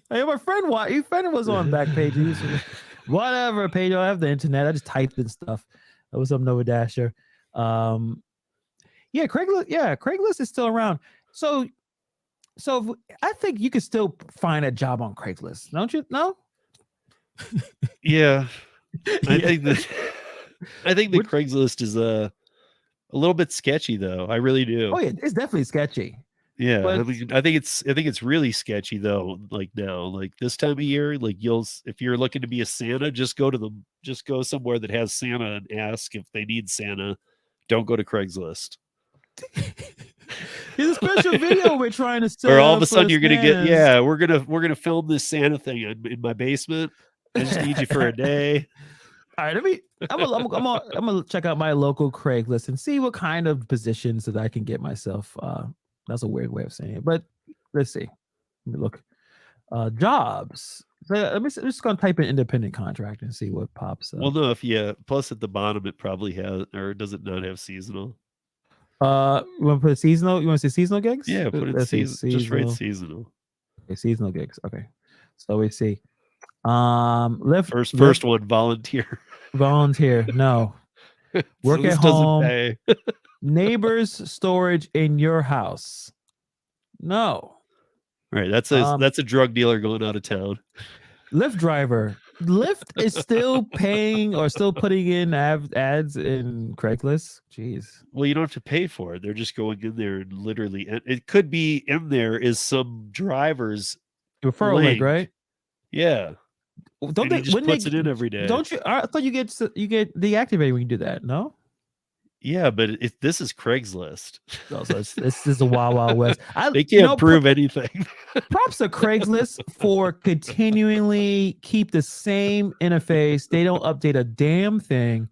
Hey, my friend, your friend was on Backpage. Whatever, Pedro. I have the internet. I just typed in stuff. What's up, Nova Dasher? Yeah, Craigslist. Yeah, Craigslist is still around. So I think you could still find a job on Craigslist, don't you? No. Yeah, I think that Craigslist is a little bit sketchy, though. I really do. Oh yeah, it's definitely sketchy. Yeah, But I mean, I think it's really sketchy though. Like now, like this time of year, like if you're looking to be a Santa, just go somewhere that has Santa and ask if they need Santa. Don't go to Craigslist. it's a special video we're trying to set Or all of up a sudden for you're gonna get, Santas. yeah, we're gonna film this Santa thing in my basement. I just need you for a day. All right, I'm gonna check out my local Craigslist and see what kind of positions that I can get myself. That's a weird way of saying it, but let's see. Let me look. Jobs. So I'm just gonna type in independent contractor and see what pops up. Well, no, plus at the bottom it probably has, or does it not have seasonal? You want to put seasonal? You want to see seasonal gigs? Yeah, put it Let's see, season. Just write seasonal. seasonal. Okay, seasonal gigs. Okay, so we see. First one, volunteer. Volunteer. No. Work So at home. Pay. Neighbors storage in your house. No. Right. That's a drug dealer going out of town. Lyft driver. Lyft is still paying or still putting in ads in Craigslist. Jeez. Well, you don't have to pay for it. They're just going in there and literally, and it could be in there is some driver's referral link, right? Yeah. Don't they? He just puts it in every day. Don't you? I thought you get deactivated when you do that. No. Yeah, but this is Craigslist. No, so this is the Wild Wild West. They can't prove anything. Props to Craigslist for continually keep the same interface. They don't update a damn thing.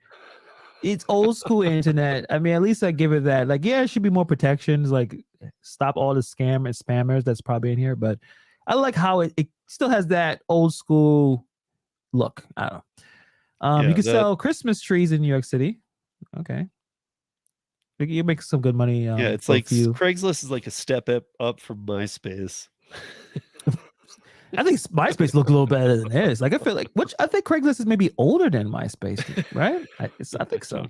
It's old school internet. I mean, at least I give it that. Like, yeah, it should be more protections. Like, stop all the scam and spammers that's probably in here. But I like how it still has that old school look. I don't know. You can sell Christmas trees in New York City. Okay. You make some good money. Yeah, it's like Craigslist is like a step up from MySpace. I think MySpace look a little better than this. Like I think Craigslist is maybe older than MySpace, right? I think so.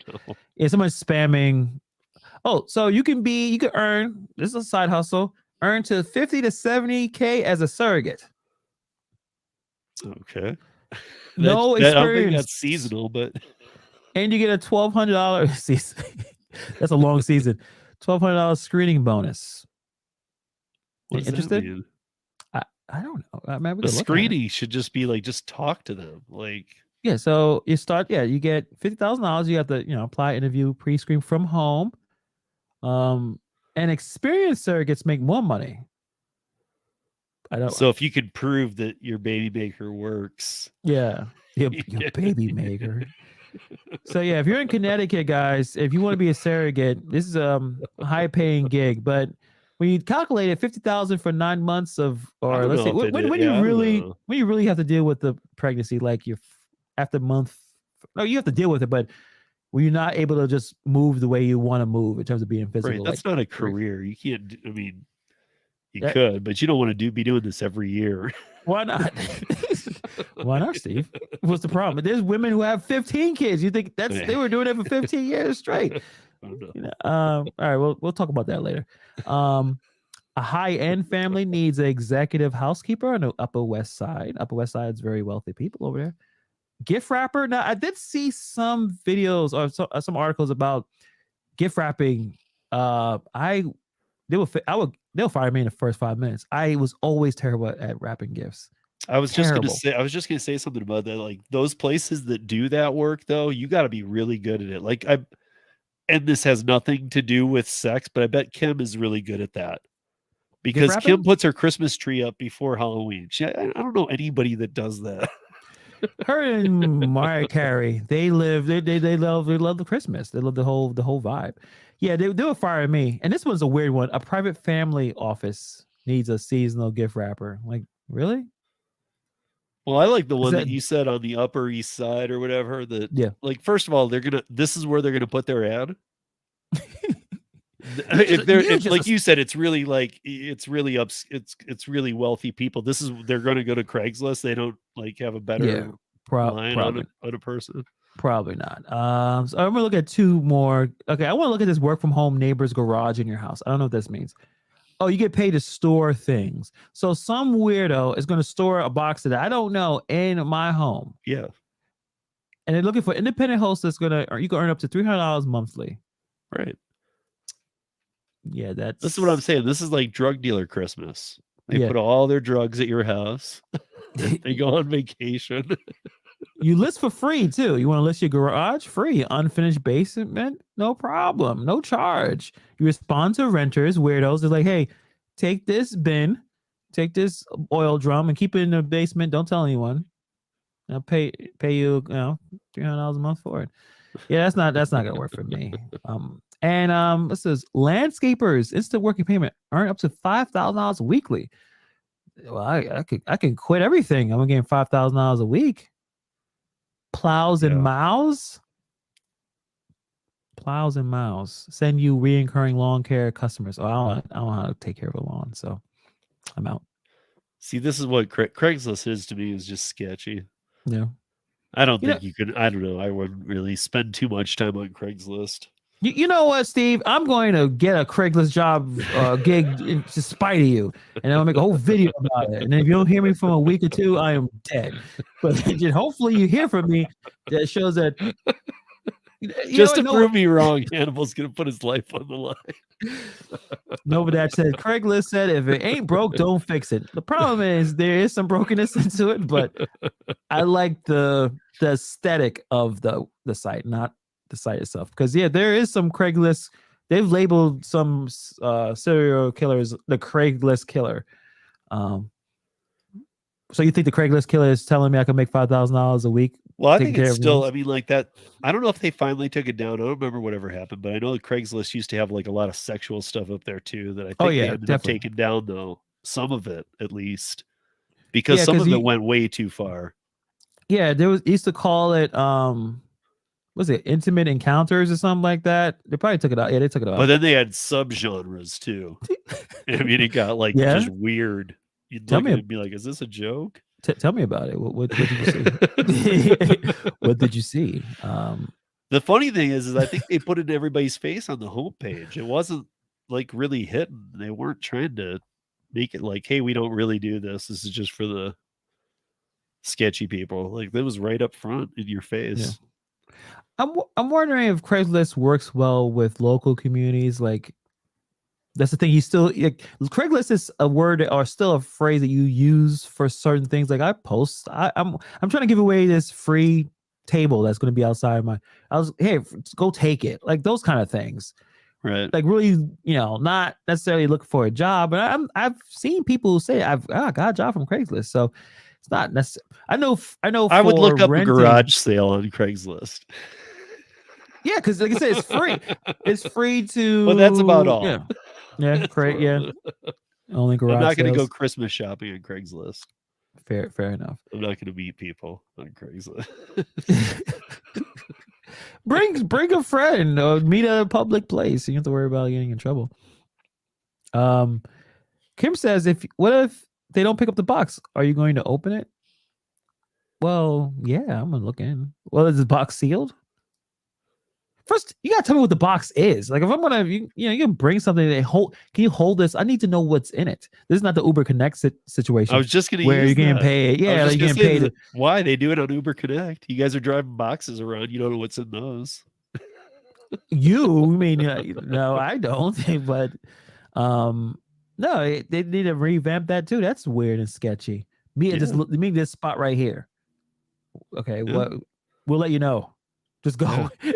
Yeah, someone's spamming. Oh, so you can earn. This is a side hustle. Earn to 50 to 70K as a surrogate. Okay. No experience. I don't think that's seasonal, but and you get a $1,200 season. That's a long season. $1,200 screening bonus. Interested? I don't know. The screening should just be like, just talk to them. Like, yeah. So you start. Yeah, you get $50,000. You have to, apply, interview, pre-screen from home. And experienced surrogates make more money. So if you could prove that your baby maker works, yeah, your baby maker. So yeah, if you're in Connecticut, guys, if you want to be a surrogate, this is a high-paying gig. But when you calculate it, 50,000 for 9 months or let's say when you really have to deal with the pregnancy, like you after month, no, you have to deal with it, but when you're not able to just move the way you want to move in terms of being physical. Right, that's not a career. You can't. I mean, you could, but you don't want to be doing this every year. Why not? Why not, Steve? What's the problem? There's women who have 15 kids. You think they were doing it for 15 years straight? All right, we'll talk about that later. A high-end family needs an executive housekeeper on the Upper West Side. Upper West Side is very wealthy people over there. Gift wrapper. Now, I did see some videos or some articles about gift wrapping. They'll fire me in the first 5 minutes. I was always terrible at wrapping gifts. I was just gonna say something about that. Like those places that do that work, though, you got to be really good at it. Like and this has nothing to do with sex, but I bet Kim is really good at that because Kim puts her Christmas tree up before Halloween. I don't know anybody that does that. Her and Mariah Carey, they love the Christmas. They love the whole vibe. Yeah, they will fire me. And this one's a weird one. A private family office needs a seasonal gift wrapper. Like, really? Well, I like the one that you said on the Upper East Side or whatever. Like, first of all, this is where they're gonna put their ad. Like you said, it's really wealthy people. They're going to go to Craigslist. They don't like have a better line on a person. Probably not. So I'm gonna look at two more. Okay, I want to look at this work from home neighbor's garage in your house. I don't know what this means. Oh, you get paid to store things. So some weirdo is going to store a box that I don't know in my home. Yeah. And they're looking for independent hosts that's gonna, or you can earn up to $300 monthly. Right. Yeah, this is what I'm saying. This is like drug dealer Christmas. They put all their drugs at your house. They go on vacation. You list for free too. You want to list your garage? Free. Unfinished basement? No problem. No charge. You respond to renters, weirdos. They're like, hey, take this bin, take this oil drum and keep it in the basement. Don't tell anyone. I'll pay you, $300 a month for it. Yeah, that's not gonna work for me. This says landscapers, instant working payment, earn up to $5,000 weekly. Well, I can quit everything. I'm getting $5,000 a week. Plows and mows. Plows and mows send you reoccurring lawn care customers. Oh, I don't know how to take care of a lawn, so I'm out. See, this is what Craigslist is to me, is just sketchy. Yeah. I don't think you could. I don't know. I wouldn't really spend too much time on Craigslist. You know what, Steve? I'm going to get a Craigslist job gig in spite of you, and I'll make a whole video about it. And if you don't hear me from a week or two, I am dead. But hopefully, you hear from me. That shows that. Just to prove me wrong, Hannibal's going to put his life on the line. Novadad said, Craigslist said, if it ain't broke, don't fix it. The problem is there is some brokenness into it, but I like the aesthetic of the site, not the site itself. Because there is some Craigslist. They've labeled some serial killers the Craigslist killer. So you think the Craigslist killer is telling me I can make $5,000 a week? Well, I think it's still, I mean, like that. I don't know if they finally took it down. I don't remember whatever happened, but I know Craigslist used to have like a lot of sexual stuff up there too that I think they ended up taking down, though. Some of it, at least. Because some of it went way too far. Yeah, used to call it was it intimate encounters or something like that? They probably took it out. Yeah, they took it out. But then they had subgenres too. I mean, it got like just weird. You'd look at it and be like, is this a joke? Tell me about it. What did you see? What did you see? The funny thing is I think they put it in everybody's face on the homepage. It wasn't like really hidden. They weren't trying to make it like, hey, we don't really do this. This is just for the sketchy people. Like, that was right up front in your face. Yeah. I'm wondering if Craigslist works well with local communities. Like, that's the thing. Craigslist is a word or still a phrase that you use for certain things. Like, I post, I'm trying to give away this free table that's going to be outside hey, go take it. Like, those kind of things. Right. Like, really, not necessarily looking for a job, but I've seen people say I got a job from Craigslist. So it's not necessarily. I know. I would look up a garage sale on Craigslist. Yeah, because like I said, it's free. It's free to. Well, that's about all. Yeah, great. Yeah, only garage. I'm not going to go sales. Christmas shopping on Craigslist. Fair enough. I'm not going to meet people on Craigslist. Bring a friend or meet at a public place. You don't have to worry about getting in trouble. Kim says, what if they don't pick up the box? Are you going to open it? Well, yeah, I'm gonna look in. Well, is the box sealed? First, you gotta tell me what the box is. Like, if I'm gonna, you can bring something. Can you hold this? I need to know what's in it. This is not the Uber Connect situation. I was just gonna where you're getting paid. Yeah, you're getting paid. Why they do it on Uber Connect? You guys are driving boxes around. You don't know what's in those. No, I don't. But no, they need to revamp that too. That's weird and sketchy. This spot right here. Okay, what? We'll let you know. Just go. Yeah.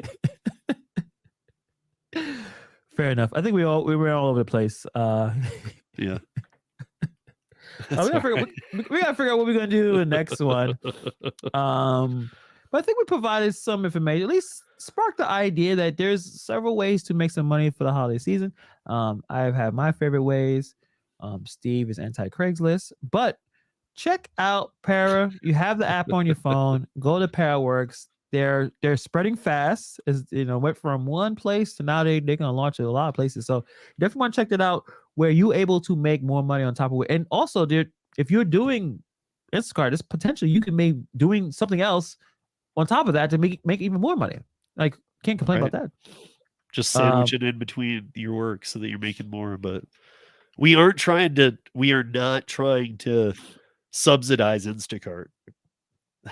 Fair enough. I think we were all over the place. Yeah. We gotta figure out what we're gonna do in the next one. But I think we provided some information, at least sparked the idea that there's several ways to make some money for the holiday season. I've had my favorite ways. Steve is anti-Craigslist, but check out Para. You have the app on your phone. Go to ParaWorks. They're spreading fast. As went from one place to now they're gonna launch it a lot of places. So definitely want to check that out, where you're able to make more money on top of it. And also, dude, if you're doing Instacart, there's potential you can make doing something else on top of that to make even more money. Like, can't complain about that. Just sandwich it in between your work so that you're making more. But we are not trying to subsidize Instacart.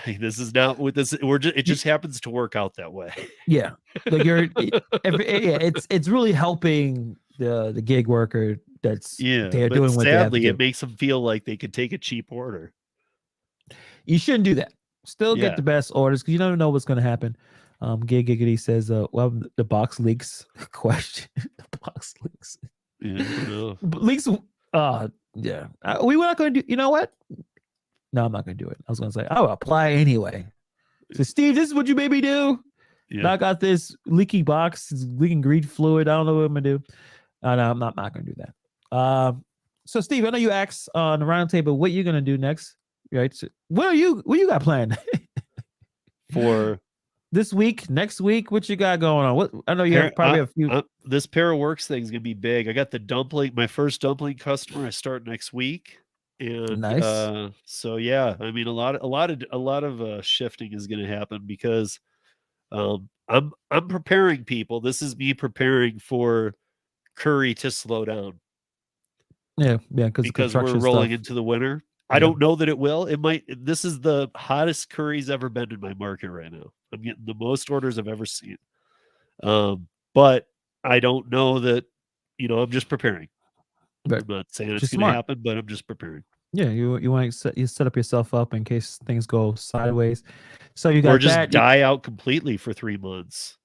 This is not with this. It just happens to work out that way. Yeah, like it's really helping the gig worker that's they're doing what sadly they have to do. It makes them feel like they could take a cheap order. You shouldn't do that. Still get the best orders because you don't know what's going to happen. Gig Giggity says, well, the box leaks question. The box leaks. Yeah, leaks. Yeah. We were not going to do, you know what? No, I'm not going to do it. I was going to say, I'll apply anyway. So, Steve, this is what you made me do. Yeah. Now I got this leaky box, leaking grease fluid. I don't know what I'm going to do. No, I'm not going to do that. So, Steve, I know you asked on the round table what you're going to do next. Right? So what you got planned for this week, next week? What you got going on? What I know you have probably a few. This Pair of Works thing is gonna be big. I got the dumpling, my first dumpling customer. I start next week, and nice. So yeah, I mean a lot of shifting is gonna happen because I'm preparing people. This is me preparing for curry to slow down. Yeah, because we're rolling into the winter. I don't know that it will. It might. This is the hottest curry's ever been in my market right now. I'm getting the most orders I've ever seen. But I don't know that, I'm just preparing. Right. I'm not saying it's going to happen, but I'm just preparing. Yeah, you want to set up yourself up in case things go sideways. So you got or just die out completely for 3 months.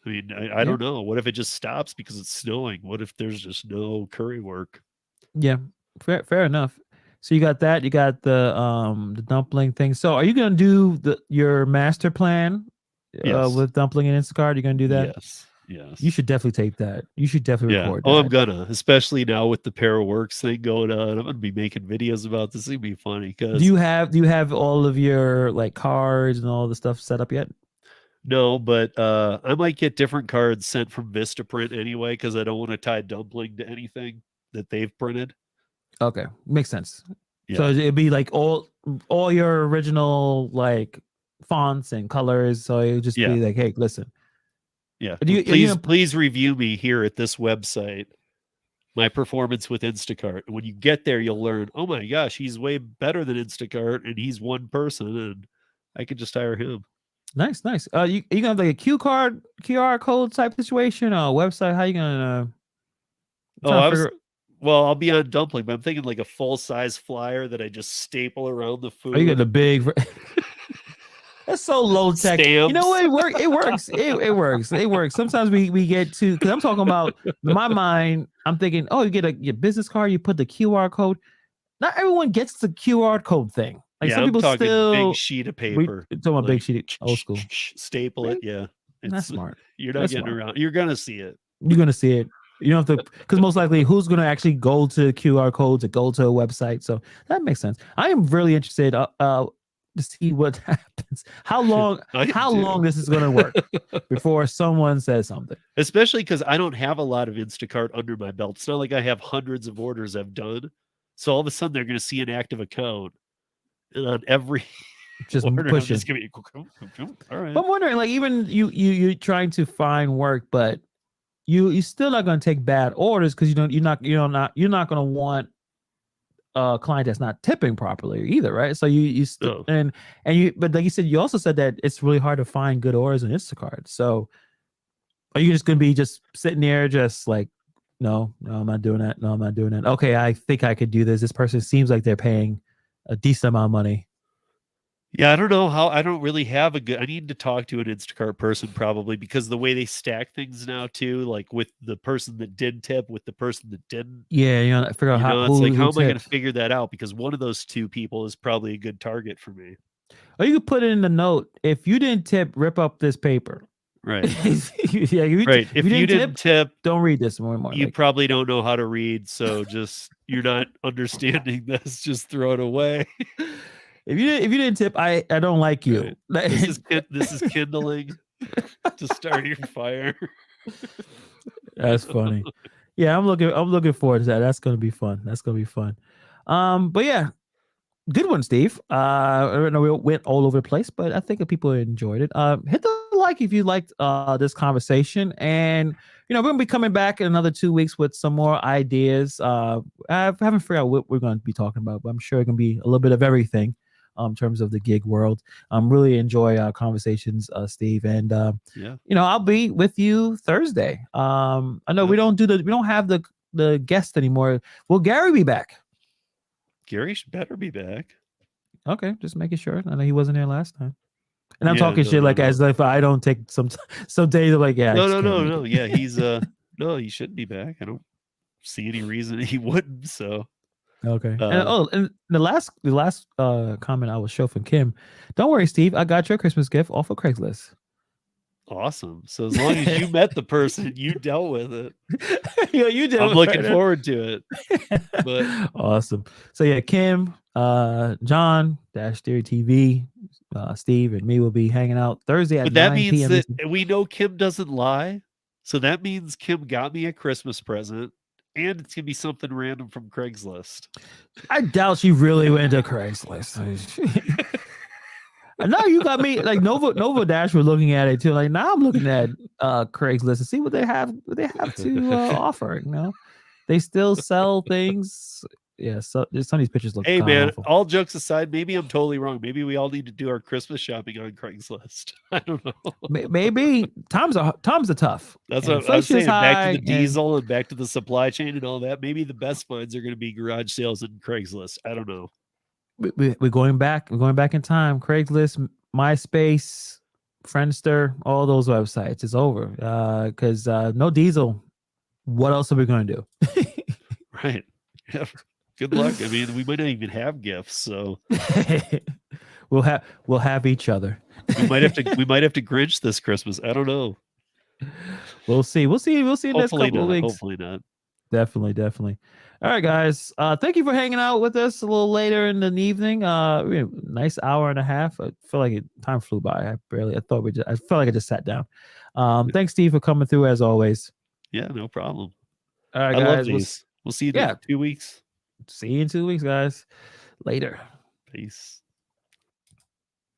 I mean, I don't know. What if it just stops because it's snowing? What if there's just no curry work? Yeah, fair enough. So you got that. You got the dumpling thing. So are you gonna do your master plan with dumpling and Instacart? You're gonna do that? Yes. You should definitely tape that. You should definitely record that. I'm gonna, especially now with the Pair of Works thing going on. I'm gonna be making videos about this. It'd be funny because do you have all of your like cards and all the stuff set up yet? No, but I might get different cards sent from Vistaprint anyway because I don't want to tie dumpling to anything that they've printed. Okay, makes sense. Yeah. So it'd be like all your original like fonts and colors. So it would just be like, hey, listen. Yeah. Please review me here at this website. My performance with Instacart. When you get there, you'll learn, oh my gosh, he's way better than Instacart, and he's one person, and I could just hire him. Nice. You gonna have like a QR code type situation or website? How you gonna? Well, I'll be on dumpling, but I'm thinking like a full size flyer that I just staple around the food. Are you getting a big? That's so low tech. Stamps. You know what? It works. It works. Sometimes we get to because I'm talking about in my mind. I'm thinking, oh, you get your business card, you put the QR code. Not everyone gets the QR code thing. Like some people still big sheet of paper. Talking about big sheet, old school. Staple it. Yeah, that's smart. You're not getting around. You're gonna see it. You're gonna see it. You don't have to, because most likely, who's going to actually go to QR codes or go to a website? So that makes sense. I am really interested to see what happens. How long this is going to work before someone says something. Especially because I don't have a lot of Instacart under my belt. It's not like I have hundreds of orders I've done. So all of a sudden they're going to see an active account, and on every just order, push I'm it. just gonna be, all right. I'm wondering, like, even you trying to find work, but you still not going to take bad orders because you're not going to want a client that's not tipping properly either, right? So you still but like you said, you also said that it's really hard to find good orders on Instacart. So are you just going to be just sitting there just like, no, I'm not doing that. No, I'm not doing that. Okay, I think I could do this. This person seems like they're paying a decent amount of money. Yeah, I don't know how. I don't really have I need to talk to an Instacart person probably because the way they stack things now too, like with the person that did tip with the person that didn't. Yeah, figure out how. It's like, how am I going to figure that out? Because one of those two people is probably a good target for me. Or you could put it in the note: if you didn't tip, rip up this paper. Right. If you didn't tip, don't read this more. You probably don't know how to read, so just you're not understanding this. Just throw it away. If you didn't tip, I don't like you. Right. This is kindling to start your fire. That's funny. Yeah, I'm looking forward to that. That's gonna be fun. But yeah, good one, Steve. I know we went all over the place, but I think people enjoyed it. Hit the like if you liked this conversation, and we're gonna be coming back in another 2 weeks with some more ideas. I haven't figured out what we're going to be talking about, but I'm sure it can be a little bit of everything. in terms of the gig world. Really enjoy our conversations, Steve, and I'll be with you Thursday. I know we don't have the guest anymore. Will Gary be back? Gary better be back. Okay, just making sure. I know he wasn't here last time. And I'm talking shit as if I don't take some days. Like, yeah. No. Yeah, he's no, he shouldn't be back. I don't see any reason he wouldn't. So okay. And the last comment I will show from Kim. Don't worry, Steve. I got your Christmas gift off of Craigslist. Awesome. So as long as you met the person, you dealt with it. You did. I'm looking forward to it. But awesome. So yeah, Kim, John, Dash Theory TV, Steve, and me will be hanging out Thursday at 9 p.m. That we know Kim doesn't lie. So that means Kim got me a Christmas present, and it's gonna be something random from Craigslist. I doubt she really went to Craigslist. No, you got me like Nova Dash. We're looking at it too. Like now, I'm looking at Craigslist to see what they have to offer. They still sell things. Yeah, so some of these pictures look. Hey man, awful. All jokes aside, maybe I'm totally wrong. Maybe we all need to do our Christmas shopping on Craigslist. I don't know. Maybe times are tough. That's what I'm saying. Back to the diesel and back to the supply chain and all that. Maybe the best finds are going to be garage sales and Craigslist. I don't know. We're going back. We're going back in time. Craigslist, MySpace, Friendster, all those websites. It's over because no diesel. What else are we going to do? Right. Yeah. Good luck. I mean, we might not even have gifts, so we'll have each other. we might have to Grinch this Christmas. I don't know. We'll see. We'll see in the next couple of weeks. Hopefully not. Definitely. All right, guys. Thank you for hanging out with us a little later in the evening. Nice hour and a half. I feel like time flew by. I felt like I just sat down. Thanks, Steve, for coming through as always. Yeah, no problem. All right, guys. I love these. We'll see you in 2 weeks. See you in 2 weeks, guys. Later. Peace.